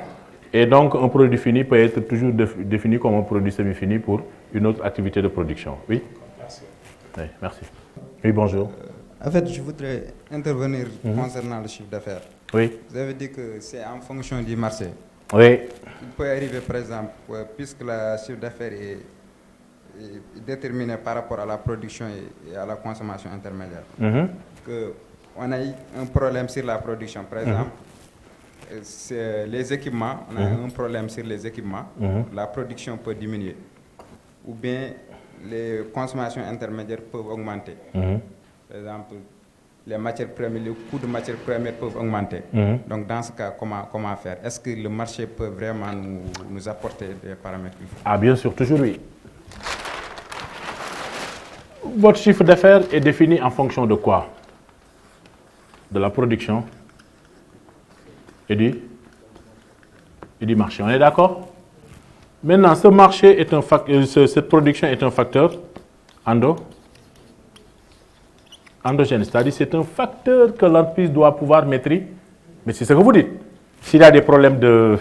Et donc, un produit fini peut être toujours défini comme un produit semi-fini pour une autre activité de production. Oui? Merci. Oui, merci. Oui, bonjour. En fait, je voudrais intervenir concernant le chiffre d'affaires. Oui. Vous avez dit que c'est en fonction du marché. Oui. Il peut arriver, par exemple, puisque le chiffre d'affaires est déterminé par rapport à la production et à la consommation intermédiaire, qu'on a eu un problème sur la production, par exemple. Les équipements, on a un problème sur les équipements, la production peut diminuer. Ou bien les consommations intermédiaires peuvent augmenter. Par exemple, les matières premières, les coûts de matières premières peuvent augmenter. Donc dans ce cas, comment faire? Est-ce que le marché peut vraiment nous apporter des paramètres qu'il faut? Ah, bien sûr, toujours oui. Votre chiffre d'affaires est défini en fonction de quoi? De la production et du marché. On est d'accord? Maintenant, ce marché est un facteur, cette production est un facteur endogène, c'est-à-dire c'est un facteur que l'entreprise doit pouvoir maîtriser. Mais c'est ce que vous dites. S'il y a des problèmes de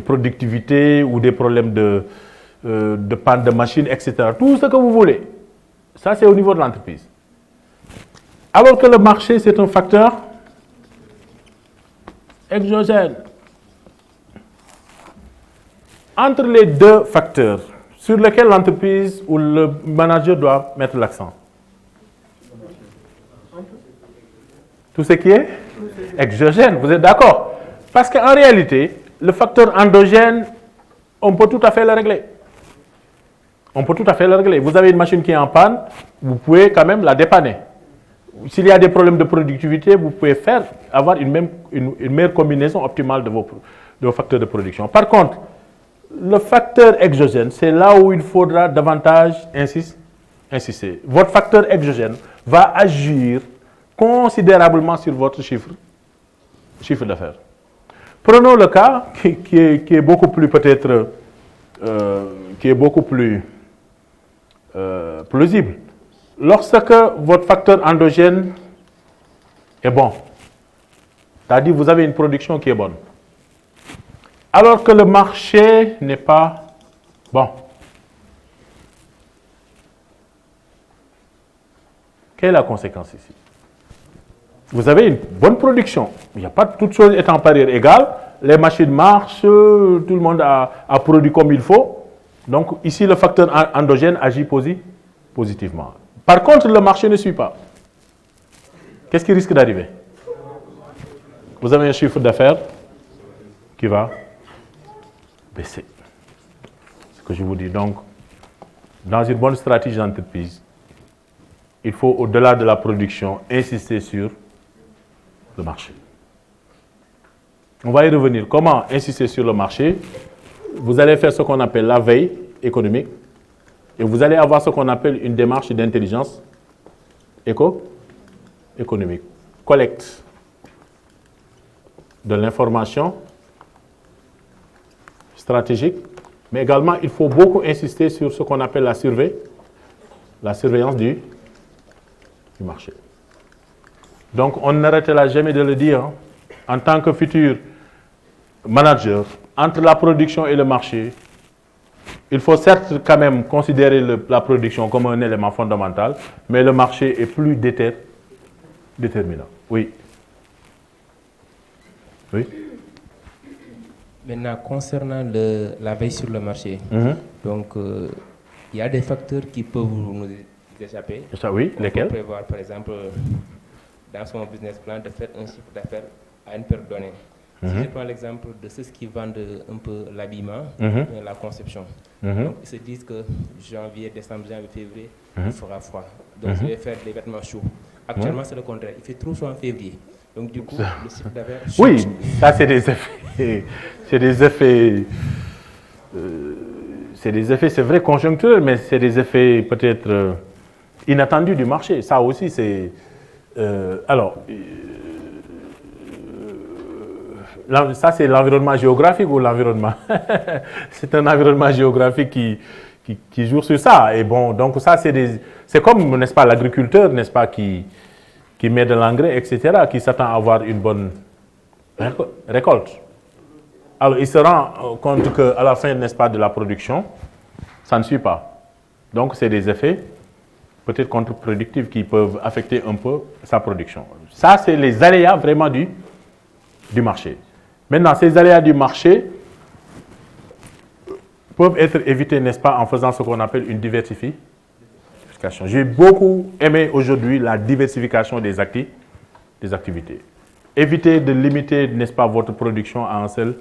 productivité ou des problèmes de panne de machine, etc., tout ce que vous voulez, ça c'est au niveau de l'entreprise. Alors que le marché, c'est un facteur exogène. Entre les deux facteurs, sur lesquels l'entreprise ou le manager doit mettre l'accent? Tout ce qui est exogène, vous êtes d'accord? Parce qu'en réalité, le facteur endogène, on peut tout à fait le régler. On peut tout à fait le régler. Vous avez une machine qui est en panne, vous pouvez quand même la dépanner. S'il y a des problèmes de productivité, vous pouvez avoir une meilleure combinaison optimale de vos facteurs de production. Par contre, le facteur exogène, c'est là où il faudra davantage insister. Votre facteur exogène va agir considérablement sur votre chiffre d'affaires. Prenons le cas qui est beaucoup plus peut-être plausible. Lorsque votre facteur endogène est bon, c'est-à-dire vous avez une production qui est bonne, alors que le marché n'est pas bon. Quelle est la conséquence ici? Vous avez une bonne production. Il n'y a pas toutes choses étant par ailleurs égales. Les machines marchent, tout le monde a produit comme il faut. Donc ici, le facteur endogène agit positivement. Par contre, le marché ne suit pas. Qu'est-ce qui risque d'arriver? Vous avez un chiffre d'affaires qui va baisser. C'est ce que je vous dis. Donc, dans une bonne stratégie d'entreprise, il faut, au-delà de la production, insister sur le marché. On va y revenir. Comment insister sur le marché? Vous allez faire ce qu'on appelle la veille économique et vous allez avoir ce qu'on appelle une démarche d'intelligence économique. Collecte de l'information stratégique, mais également il faut beaucoup insister sur ce qu'on appelle la surveillance du marché. Donc on n'arrêtera jamais de le dire, hein. En tant que futur manager, entre la production et le marché, il faut certes quand même considérer la production comme un élément fondamental, mais le marché est plus déterminant. Oui. Oui. Maintenant, concernant la veille sur le marché, donc il y a des facteurs qui peuvent nous échapper. Ça, oui, lesquels? On peut prévoir, par exemple, dans son business plan, de faire un chiffre d'affaires à une période donnée. Si je prends l'exemple de ceux qui vendent un peu l'habillement, la conception. Donc, ils se disent que janvier, décembre, janvier, février, il fera froid. Donc, je vais faire des vêtements chauds. Actuellement, c'est le contraire. Il fait trop chaud en février. Donc, du coup, le chiffre d'affaires... Oui, ça, c'est des effets... c'est des effets, c'est vrai, conjoncturels, mais c'est des effets peut-être inattendus du marché. Ça aussi, c'est... ça, c'est l'environnement géographique ou l'environnement... c'est un environnement géographique qui joue sur ça. Et bon, donc ça, c'est comme, n'est-ce pas, l'agriculteur, n'est-ce pas, qui met de l'engrais, etc., qui s'attend à avoir une bonne récolte. Alors, il se rend compte qu'à la fin, n'est-ce pas, de la production, ça ne suit pas. Donc, c'est des effets peut-être contre-productifs qui peuvent affecter un peu sa production. Ça, c'est les aléas vraiment du marché. Maintenant, ces aléas du marché peuvent être évités, n'est-ce pas, en faisant ce qu'on appelle une diversification. J'ai beaucoup aimé aujourd'hui la diversification des activités. Évitez de limiter, n'est-ce pas, votre production à un seul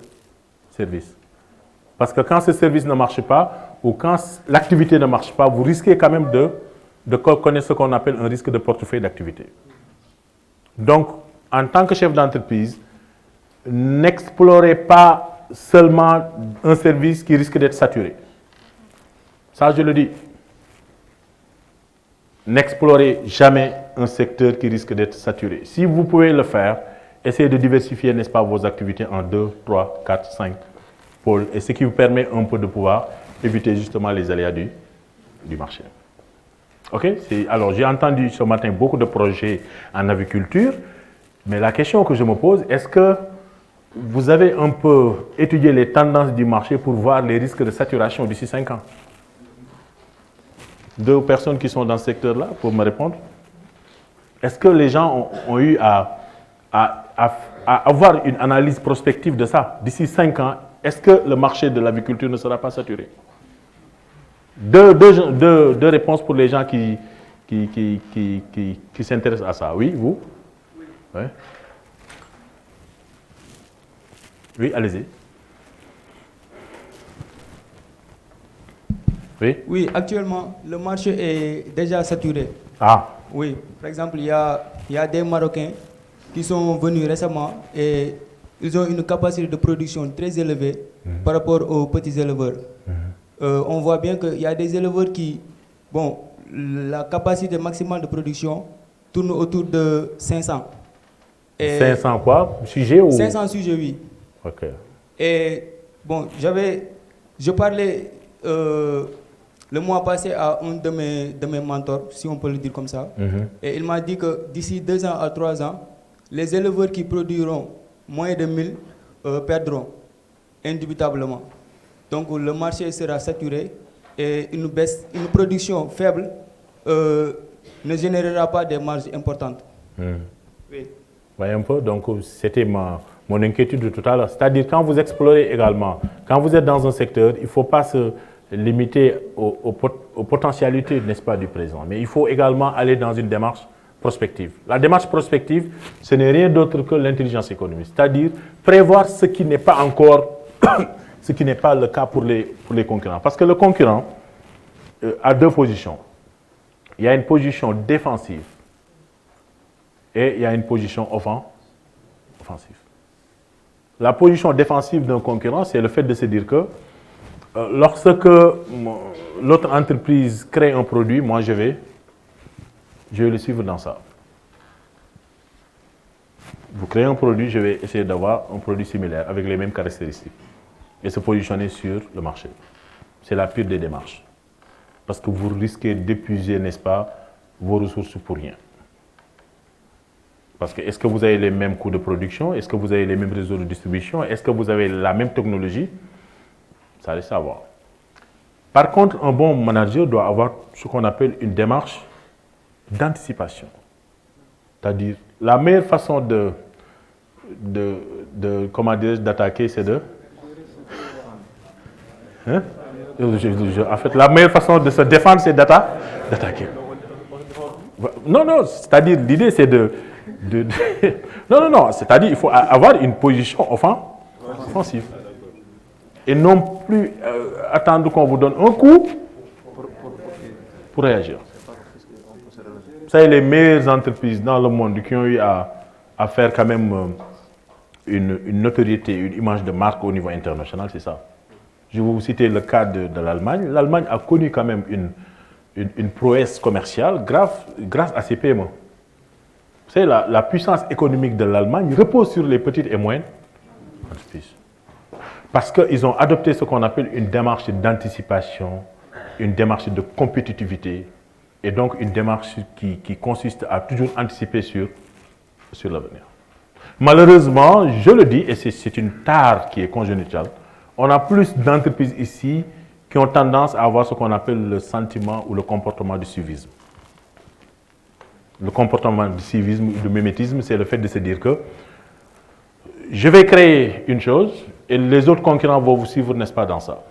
service. Parce que quand ce service ne marche pas, ou quand l'activité ne marche pas, vous risquez quand même de connaître ce qu'on appelle un risque de portefeuille d'activité. Donc, en tant que chef d'entreprise, n'explorez pas seulement un service qui risque d'être saturé. Ça, je le dis. N'explorez jamais un secteur qui risque d'être saturé. Si vous pouvez le faire, essayez de diversifier, n'est-ce pas, vos activités en 2, 3, 4, 5 pôles, et ce qui vous permet un peu de pouvoir éviter justement les aléas du marché. Ok? Alors, j'ai entendu ce matin beaucoup de projets en aviculture, mais la question que je me pose, est-ce que vous avez un peu étudié les tendances du marché pour voir les risques de saturation d'ici 5 ans? 2 personnes qui sont dans ce secteur-là pour me répondre. Est-ce que les gens ont eu à avoir une analyse prospective de ça? D'ici 5 ans, est-ce que le marché de l'aviculture ne sera pas saturé? Deux réponses pour les gens qui s'intéressent à ça. Oui, vous? Oui, oui, allez-y. Oui? Oui, actuellement, le marché est déjà saturé. Ah. Oui, par exemple, il y a des Marocains qui sont venus récemment et ils ont une capacité de production très élevée par rapport aux petits éleveurs. On voit bien qu'il y a des éleveurs qui, bon, la capacité maximale de production tourne autour de 500. Et 500 quoi? Sujets ou... 500 sujets, oui. Ok. Et bon, je parlais le mois passé à un de mes mentors, si on peut le dire comme ça. Et il m'a dit que d'ici 2 ans à 3 ans, les éleveurs qui produiront moins de 1000 perdront indubitablement. Donc le marché sera saturé et une production faible ne générera pas des marges importantes. Oui. Voyez un peu, donc c'était mon inquiétude de tout à l'heure. C'est-à-dire quand vous explorez également, quand vous êtes dans un secteur, il ne faut pas se limiter aux potentialités, n'est-ce pas, du présent. Mais il faut également aller dans une démarche prospective. La démarche prospective, ce n'est rien d'autre que l'intelligence économique. C'est-à-dire prévoir ce qui n'est pas encore, ce qui n'est pas le cas pour les concurrents. Parce que le concurrent a 2 positions. Il y a une position défensive et il y a une position offensive. La position défensive d'un concurrent, c'est le fait de se dire que lorsque l'autre entreprise crée un produit, moi je vais le suivre dans ça. Vous créez un produit, je vais essayer d'avoir un produit similaire avec les mêmes caractéristiques et se positionner sur le marché. C'est la pire des démarches. Parce que vous risquez d'épuiser, n'est-ce pas, vos ressources pour rien. Parce que est-ce que vous avez les mêmes coûts de production? Est-ce que vous avez les mêmes réseaux de distribution? Est-ce que vous avez la même technologie? Ça reste à voir. Par contre, un bon manager doit avoir ce qu'on appelle une démarche d'anticipation. C'est-à-dire, la meilleure façon d'attaquer, c'est de... Hein? En fait, la meilleure façon de se défendre, c'est d'attaquer. Non, c'est-à-dire, l'idée, c'est non, c'est-à-dire, il faut avoir une position offensive. Et non plus attendre qu'on vous donne un coup pour réagir. Vous savez, les meilleures entreprises dans le monde qui ont eu à faire quand même une notoriété, une image de marque au niveau international, c'est ça. Je vais vous citer le cas de l'Allemagne. L'Allemagne a connu quand même une prouesse commerciale grâce à ses PME. Vous savez, la puissance économique de l'Allemagne repose sur les petites et moyennes entreprises. Parce qu'ils ont adopté ce qu'on appelle une démarche d'anticipation, une démarche de compétitivité, et donc une démarche qui consiste à toujours anticiper sur l'avenir. Malheureusement, je le dis, et c'est une tare qui est congénitale, on a plus d'entreprises ici qui ont tendance à avoir ce qu'on appelle le sentiment ou le comportement du suivisme. Le comportement du suivisme ou du mimétisme, c'est le fait de se dire que je vais créer une chose et les autres concurrents vont vous suivre, n'est-ce pas, dans ça.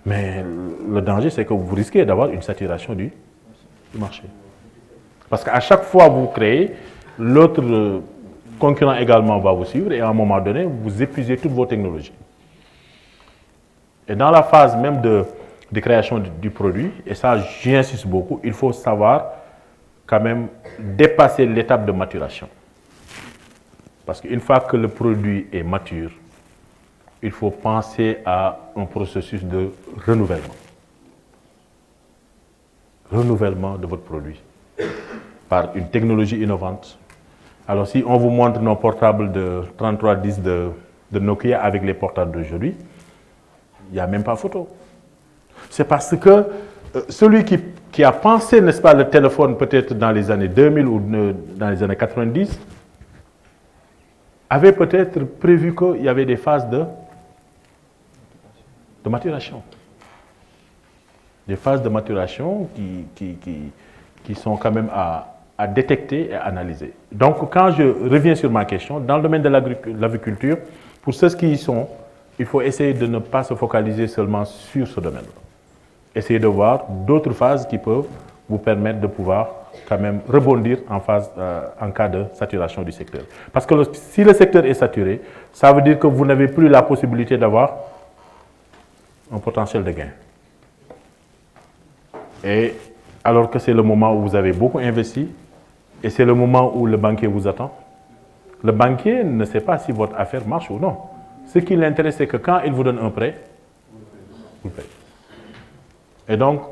Mais le danger, c'est que vous risquez d'avoir une saturation du marché. Parce qu'à chaque fois que vous créez, l'autre concurrent également va vous suivre et à un moment donné, vous épuisez toutes vos technologies. Et dans la phase même de création du produit, et ça j'insiste beaucoup, il faut savoir quand même dépasser l'étape de maturation. Parce qu'une fois que le produit est mature, il faut penser à un processus de renouvellement. Renouvellement de votre produit par une technologie innovante. Alors si on vous montre nos portables de 3310 de Nokia avec les portables d'aujourd'hui, il n'y a même pas photo. C'est parce que celui qui a pensé, n'est-ce pas, le téléphone peut-être dans les années 2000 ou dans les années 90, avait peut-être prévu qu'il y avait des phases de maturation. Des phases de maturation qui sont quand même à détecter et à analyser. Donc, quand je reviens sur ma question, dans le domaine de l'aviculture, pour ceux qui y sont, il faut essayer de ne pas se focaliser seulement sur ce domaine-là. Essayez de voir d'autres phases qui peuvent vous permettre de pouvoir quand même rebondir en cas de saturation du secteur. Parce que si le secteur est saturé, ça veut dire que vous n'avez plus la possibilité d'avoir un potentiel de gain. Et alors que c'est le moment où vous avez beaucoup investi, et c'est le moment où le banquier vous attend, le banquier ne sait pas si votre affaire marche ou non. Ce qui l'intéresse, c'est que quand il vous donne un prêt, vous le payez. Et donc,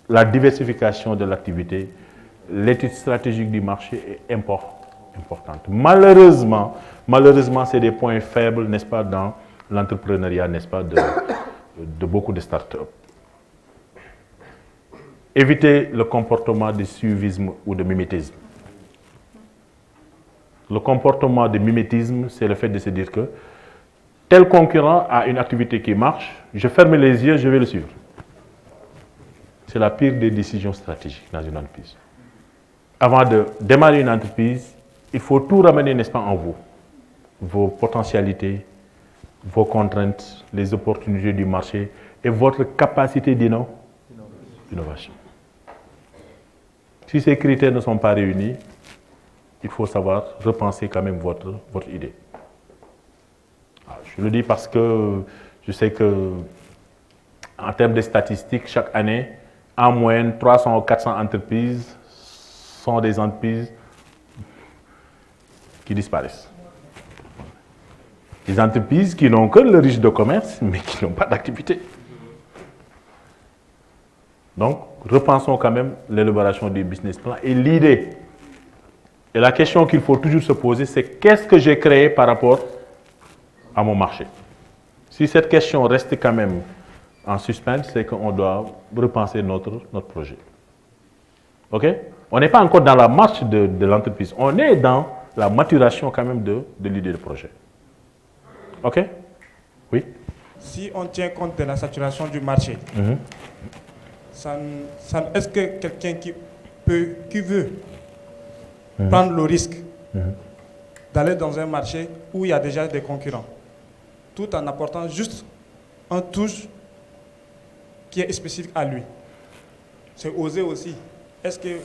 la diversification de l'activité, l'étude stratégique du marché est importante. Malheureusement, c'est des points faibles, n'est-ce pas, dans l'entrepreneuriat, n'est-ce pas, de beaucoup de startups. Évitez le comportement de suivisme ou de mimétisme. Le comportement de mimétisme, c'est le fait de se dire que tel concurrent a une activité qui marche, je ferme les yeux, je vais le suivre. C'est la pire des décisions stratégiques dans une entreprise. Avant de démarrer une entreprise, il faut tout ramener, n'est-ce pas, en vous. Vos potentialités, vos contraintes, les opportunités du marché et votre capacité d'innovation. Si ces critères ne sont pas réunis, il faut savoir repenser quand même votre idée. Je le dis parce que je sais que en termes de statistiques, chaque année, en moyenne, 300 ou 400 entreprises sont des entreprises qui disparaissent. Des entreprises qui n'ont que le registre de commerce, mais qui n'ont pas d'activité. Donc, repensons quand même l'élaboration du business plan et l'idée. Et la question qu'il faut toujours se poser, c'est qu'est-ce que j'ai créé par rapport à mon marché? Si cette question reste quand même en suspens, c'est qu'on doit repenser notre projet. OK? On n'est pas encore dans la marche de l'entreprise. On est dans la maturation quand même de l'idée de projet. OK? Oui? Si on tient compte de la saturation du marché, est-ce que quelqu'un qui veut prendre le risque d'aller dans un marché où il y a déjà des concurrents, tout en apportant juste un touche qui est spécifique à lui? C'est oser aussi. Est-ce que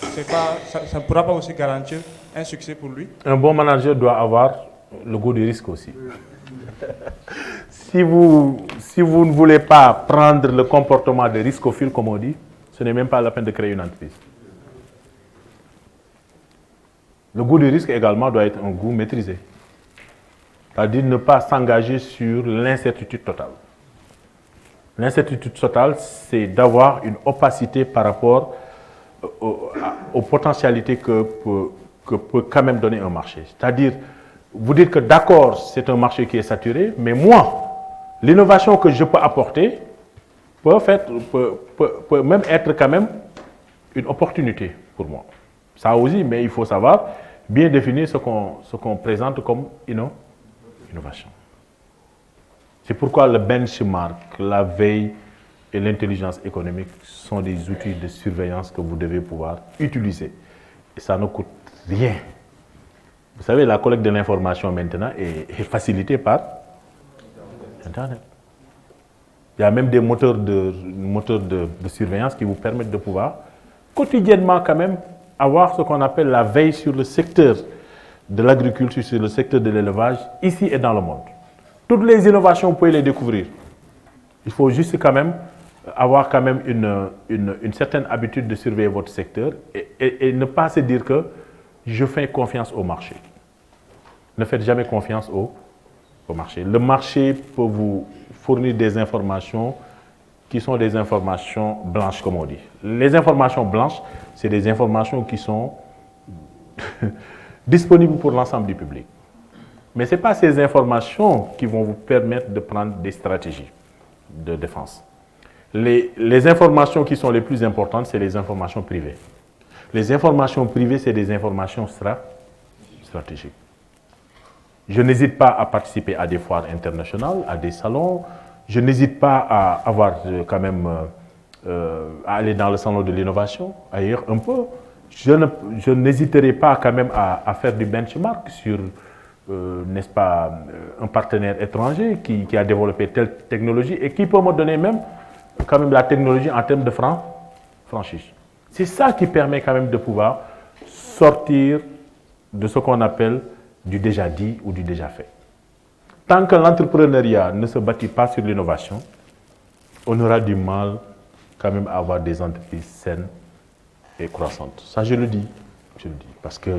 ça ne pourra pas aussi garantir un succès pour lui? Un bon manager doit avoir le goût du risque aussi. Si vous ne voulez pas prendre le comportement de risque au fil, comme on dit, ce n'est même pas la peine de créer une entreprise. Le goût du risque également doit être un goût maîtrisé. C'est-à-dire ne pas s'engager sur l'incertitude totale. L'incertitude totale, c'est d'avoir une opacité par rapport aux potentialités que peut quand même donner un marché. C'est-à-dire, vous dites que d'accord, c'est un marché qui est saturé, mais moi, l'innovation que je peux apporter peut même être quand même une opportunité pour moi. Ça aussi, mais il faut savoir bien définir ce qu'on présente comme innovation. C'est pourquoi le benchmark, la veille et l'intelligence économique sont des outils de surveillance que vous devez pouvoir utiliser. Et ça ne coûte rien. Vous savez, la collecte de l'information maintenant est facilitée par Internet. Il y a même des moteurs de surveillance qui vous permettent de pouvoir quotidiennement quand même avoir ce qu'on appelle la veille sur le secteur de l'agriculture, sur le secteur de l'élevage, ici et dans le monde. Toutes les innovations, vous pouvez les découvrir. Il faut juste quand même avoir quand même une certaine habitude de surveiller votre secteur et ne pas se dire que je fais confiance au marché. Ne faites jamais confiance au marché. Le marché peut vous fournir des informations qui sont des informations blanches, comme on dit. Les informations blanches, c'est des informations qui sont disponibles pour l'ensemble du public. Mais ce n'est pas ces informations qui vont vous permettre de prendre des stratégies de défense. Les informations qui sont les plus importantes, c'est les informations privées. Les informations privées, c'est des informations stratégiques. Je n'hésite pas à participer à des foires internationales, à des salons. Je n'hésite pas à avoir quand même à aller dans le salon de l'innovation, ailleurs un peu. Je n'hésiterai pas quand même à faire du benchmark sur, n'est-ce pas, un partenaire étranger qui a développé telle technologie et qui peut me donner même quand même la technologie en termes de franchise. C'est ça qui permet quand même de pouvoir sortir de ce qu'on appelle du déjà dit ou du déjà fait. Tant que l'entrepreneuriat ne se bâtit pas sur l'innovation, on aura du mal quand même à avoir des entreprises saines et croissantes. Ça, je le dis. Parce que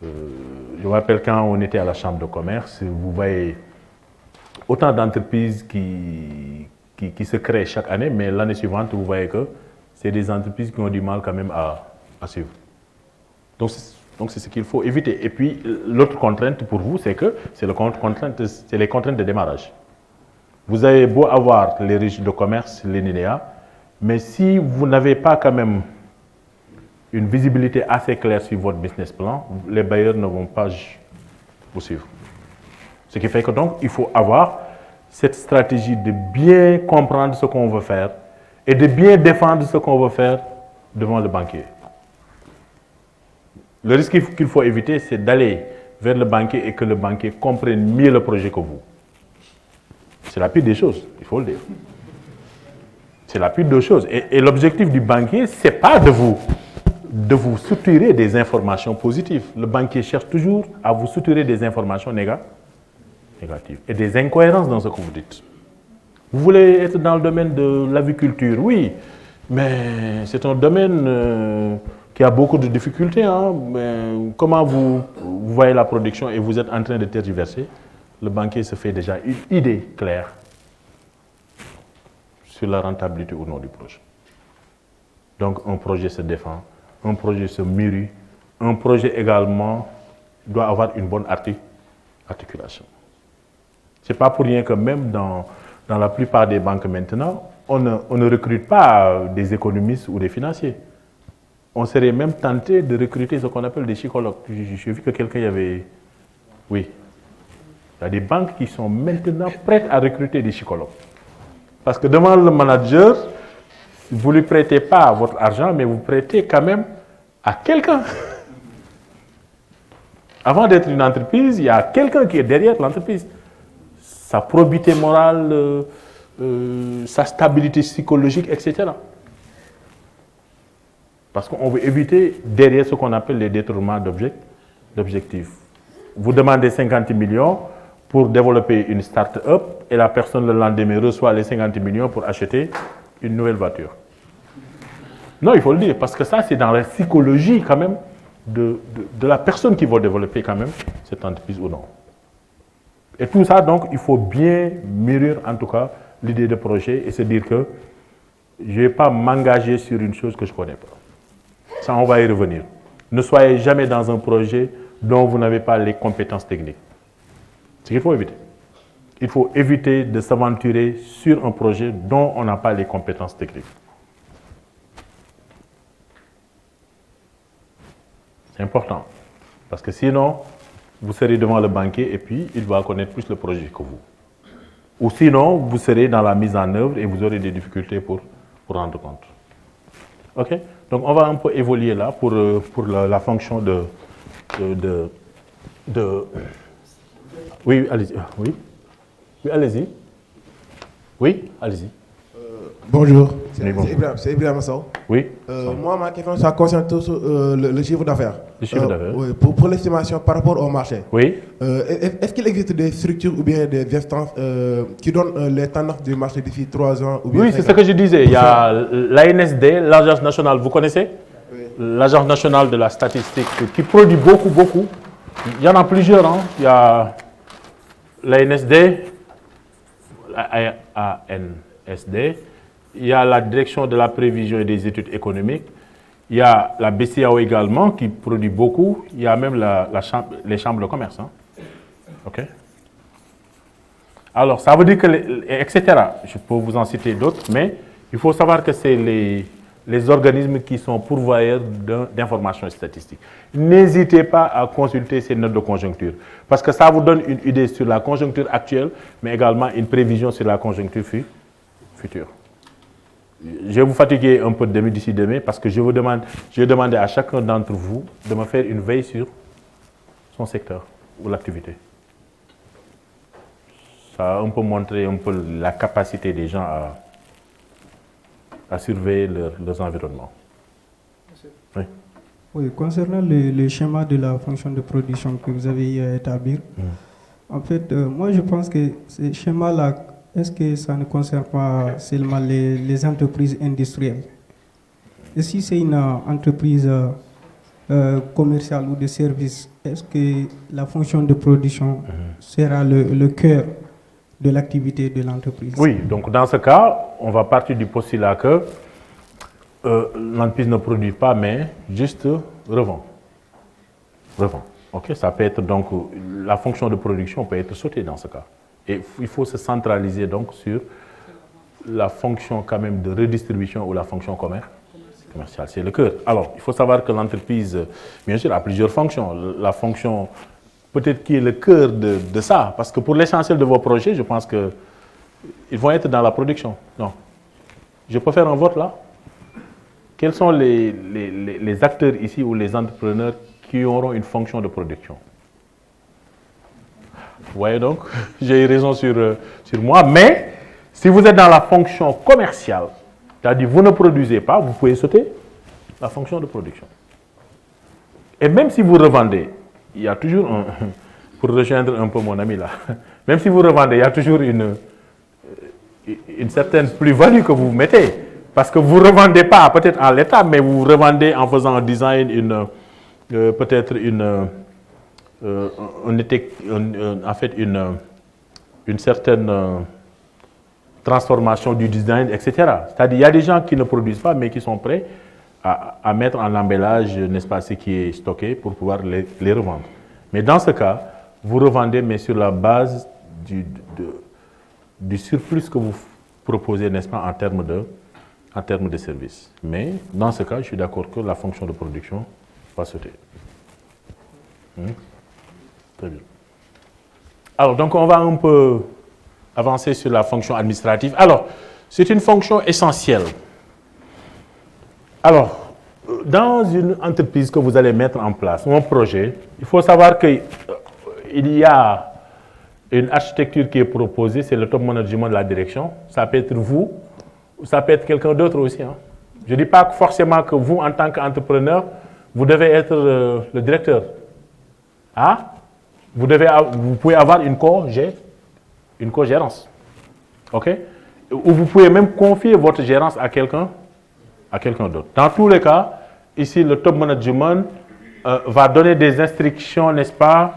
je me rappelle quand on était à la chambre de commerce, vous voyez autant d'entreprises qui se créent chaque année, mais l'année suivante, vous voyez que c'est des entreprises qui ont du mal quand même à suivre. Donc c'est ce qu'il faut éviter. Et puis, l'autre contrainte pour vous, c'est que c'est les contraintes de démarrage. Vous avez beau avoir les registres de commerce, les NINEA, mais si vous n'avez pas quand même une visibilité assez claire sur votre business plan, les bailleurs ne vont pas vous suivre. Ce qui fait que donc, il faut avoir cette stratégie de bien comprendre ce qu'on veut faire et de bien défendre ce qu'on veut faire devant le banquier. Le risque qu'il faut éviter, c'est d'aller vers le banquier et que le banquier comprenne mieux le projet que vous. C'est la pire des choses, il faut le dire. C'est la pire des choses. Et l'objectif du banquier, ce n'est pas de vous soutirer des informations positives. Le banquier cherche toujours à vous soutirer des informations négatives et des incohérences dans ce que vous dites. Vous voulez être dans le domaine de l'aviculture, oui, mais c'est un domaine qui a beaucoup de difficultés. Hein, mais comment vous voyez la production et vous êtes en train de tergiverser, le banquier se fait déjà une idée claire sur la rentabilité ou non du projet. Donc un projet se défend, un projet se mûrit, un projet également doit avoir une bonne articulation. Ce n'est pas pour rien que même dans la plupart des banques maintenant, on ne recrute pas des économistes ou des financiers. On serait même tenté de recruter ce qu'on appelle des psychologues. J'ai vu que quelqu'un y avait... Oui. Il y a des banques qui sont maintenant prêtes à recruter des psychologues. Parce que devant le manager, vous ne lui prêtez pas votre argent, mais vous prêtez quand même à quelqu'un. Avant d'être une entreprise, il y a quelqu'un qui est derrière l'entreprise. Sa probité morale, sa stabilité psychologique, etc. Parce qu'on veut éviter derrière ce qu'on appelle les détournements d'objectifs. Vous demandez 50 millions pour développer une start-up et la personne le lendemain reçoit les 50 millions pour acheter une nouvelle voiture. Non, il faut le dire, parce que ça, c'est dans la psychologie quand même de la personne qui va développer quand même cette entreprise ou non. Et tout ça, donc, il faut bien mûrir en tout cas l'idée de projet et se dire que je ne vais pas m'engager sur une chose que je ne connais pas. Ça, on va y revenir. Ne soyez jamais dans un projet dont vous n'avez pas les compétences techniques. C'est ce qu'il faut éviter. Il faut éviter de s'aventurer sur un projet dont on n'a pas les compétences techniques. C'est important. Parce que sinon, vous serez devant le banquier et puis il va connaître plus le projet que vous. Ou sinon, vous serez dans la mise en œuvre et vous aurez des difficultés pour rendre compte. OK? Donc, on va un peu évoluer là pour la fonction de... Oui, allez-y. Oui, allez-y. Oui, allez-y. Bonjour, bonjour. c'est Ibrahim Massao. Oui. Moi, ma question, ça concerne tout le chiffre d'affaires. Le chiffre d'affaires. Oui, pour l'estimation par rapport au marché. Oui. Est-ce qu'il existe des structures ou bien des instances qui donnent les tendances du marché d'ici 3 ans ou bien Oui, c'est ce que je disais. Il y a l'ANSD, l'Agence nationale, vous connaissez? Oui. L'Agence nationale de la statistique qui produit beaucoup. Il y en a plusieurs. Hein. Il y a l'ANSD, l'ANSD. Il y a la direction de la prévision et des études économiques. Il y a la BCAO également qui produit beaucoup. Il y a même les chambres de commerce. Hein. OK. Alors, ça veut dire que, etc. Je peux vous en citer d'autres, mais il faut savoir que c'est les organismes qui sont pourvoyeurs d'informations statistiques. N'hésitez pas à consulter ces notes de conjoncture, parce que ça vous donne une idée sur la conjoncture actuelle, mais également une prévision sur la conjoncture future. Je vais vous fatiguer un peu d'ici demain, parce que je vais demander à chacun d'entre vous de me faire une veille sur son secteur ou l'activité. Ça a un peu montré la capacité des gens à surveiller leurs environnements. Oui. Oui, concernant le schéma de la fonction de production que vous avez établi, en fait, moi je pense que ce schéma-là, est-ce que ça ne concerne pas seulement les entreprises industrielles? Et si c'est une entreprise commerciale ou de service, est-ce que la fonction de production sera le cœur de l'activité de l'entreprise? Oui, donc dans ce cas, on va partir du postulat que l'entreprise ne produit pas, mais juste revend. Ok, ça peut être donc, la fonction de production peut être sautée dans ce cas. Et il faut se centraliser donc sur la fonction quand même de redistribution ou la fonction commerciale. C'est le cœur. Alors, il faut savoir que l'entreprise, bien sûr, a plusieurs fonctions. La fonction peut-être qui est le cœur de ça, parce que pour l'essentiel de vos projets, je pense qu'ils vont être dans la production. Non. Je peux faire un vote là? Quels sont les acteurs ici ou les entrepreneurs qui auront une fonction de production? Vous voyez donc, j'ai eu raison sur moi, mais si vous êtes dans la fonction commerciale, c'est-à-dire vous ne produisez pas, vous pouvez sauter la fonction de production. Et même si vous revendez, il y a toujours pour rejoindre un peu mon ami là, même si vous revendez, il y a toujours une certaine plus-value que vous mettez. Parce que vous ne revendez pas peut-être en l'état, mais vous revendez en faisant un design, peut-être une certaine transformation du design, etc. C'est-à-dire il y a des gens qui ne produisent pas, mais qui sont prêts à mettre en emballage, n'est-ce pas, ce qui est stocké pour pouvoir les revendre. Mais dans ce cas, vous revendez, mais sur la base du surplus que vous proposez, n'est-ce pas, en termes de services. Mais dans ce cas, je suis d'accord que la fonction de production va sauter. Très bien. Alors, donc, on va un peu avancer sur la fonction administrative. Alors, c'est une fonction essentielle. Alors, dans une entreprise que vous allez mettre en place, un projet, il faut savoir qu'il y a une architecture qui est proposée, c'est le top management de la direction. Ça peut être vous, ou ça peut être quelqu'un d'autre aussi. Hein. Je ne dis pas forcément que vous, en tant qu'entrepreneur, vous devez être le directeur. Ah? Vous pouvez avoir une co-gérance. OK? Ou vous pouvez même confier votre gérance à quelqu'un d'autre. Dans tous les cas, ici, le top management va donner des instructions, n'est-ce pas,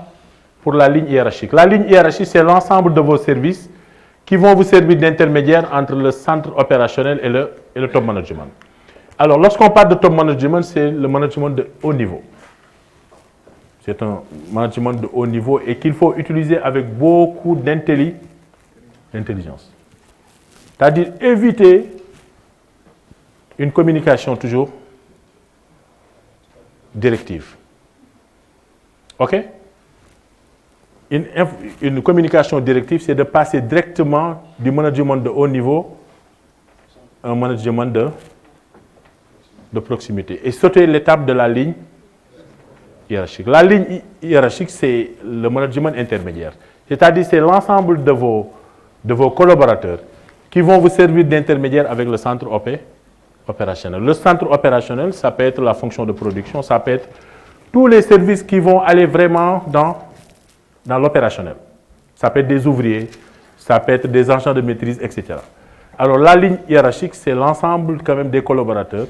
pour la ligne hiérarchique. La ligne hiérarchique, c'est l'ensemble de vos services qui vont vous servir d'intermédiaire entre le centre opérationnel et le top management. Alors, lorsqu'on parle de top management, c'est le management de haut niveau. C'est un management de haut niveau et qu'il faut utiliser avec beaucoup d'intelligence. C'est-à-dire éviter une communication toujours directive. OK? Une communication directive, c'est de passer directement du management de haut niveau à un management de proximité et sauter l'étape de la ligne hiérarchique. La ligne hiérarchique, c'est le management intermédiaire. C'est-à-dire c'est l'ensemble de vos collaborateurs qui vont vous servir d'intermédiaire avec le centre opérationnel. Le centre opérationnel, ça peut être la fonction de production, ça peut être tous les services qui vont aller vraiment dans l'opérationnel. Ça peut être des ouvriers, ça peut être des agents de maîtrise, etc. Alors la ligne hiérarchique, c'est l'ensemble quand même des collaborateurs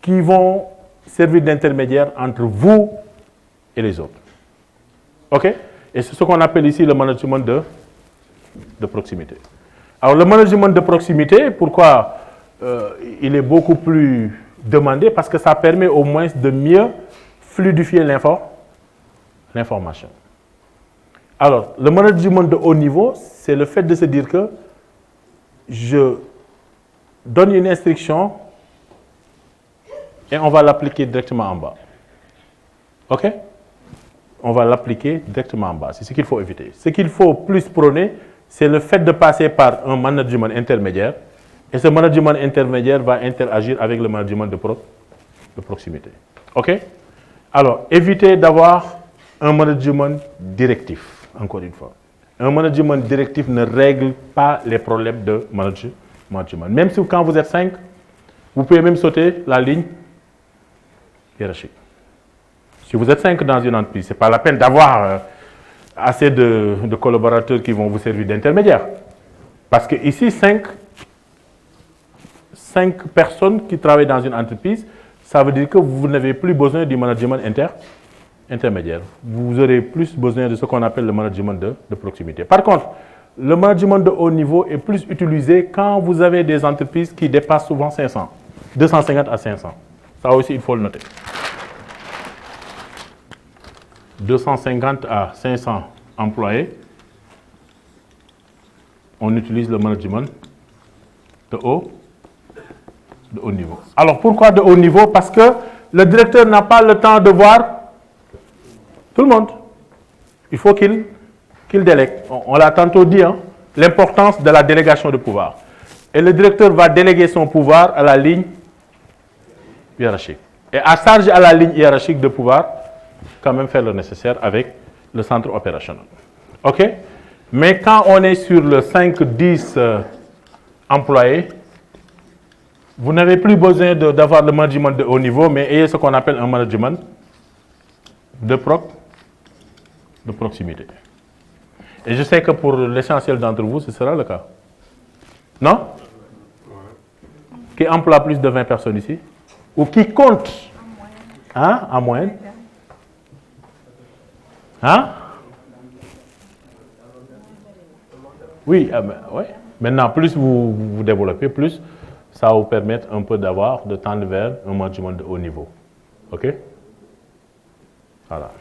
qui vont servir d'intermédiaire entre vous et les autres. OK? Et c'est ce qu'on appelle ici le management de proximité. Alors le management de proximité, pourquoi il est beaucoup plus demandé? Parce que ça permet au moins de mieux fluidifier l'information. Alors, le management de haut niveau, c'est le fait de se dire que je donne une instruction et on va l'appliquer directement en bas. OK? On va l'appliquer directement en bas. C'est ce qu'il faut éviter. Ce qu'il faut plus prôner, c'est le fait de passer par un management intermédiaire. Et ce management intermédiaire va interagir avec le management de proximité. OK? Alors, évitez d'avoir un management directif, encore une fois. Un management directif ne règle pas les problèmes de management. Même si quand vous êtes 5, vous pouvez même sauter la ligne hiérarchique. Si vous êtes 5 dans une entreprise, ce n'est pas la peine d'avoir assez de collaborateurs qui vont vous servir d'intermédiaire. Parce que ici, 5 personnes qui travaillent dans une entreprise, ça veut dire que vous n'avez plus besoin du management intermédiaire. Vous aurez plus besoin de ce qu'on appelle le management de proximité. Par contre, le management de haut niveau est plus utilisé quand vous avez des entreprises qui dépassent souvent 500, 250 à 500. Ça aussi, il faut le noter. 250 à 500 employés, on utilise le management de haut niveau. Alors, pourquoi de haut niveau? Parce que le directeur n'a pas le temps de voir tout le monde. Il faut qu'il délègue. On l'a tantôt dit, hein, l'importance de la délégation de pouvoir. Et le directeur va déléguer son pouvoir à la ligne hiérarchique. Et à charge à la ligne hiérarchique de pouvoir quand même faire le nécessaire avec le centre opérationnel. OK? Mais quand on est sur le 5-10 employés, vous n'avez plus besoin d'avoir le management de haut niveau, mais ayez ce qu'on appelle un management de proximité. Et je sais que pour l'essentiel d'entre vous, ce sera le cas. Non? Qui emploie plus de 20 personnes ici? Ou qui compte? Hein? En moyenne? Hein? Oui, ouais. Maintenant, plus vous développez, plus ça va vous permettre un peu d'avoir, de tendre vers un management de haut niveau. OK? Voilà.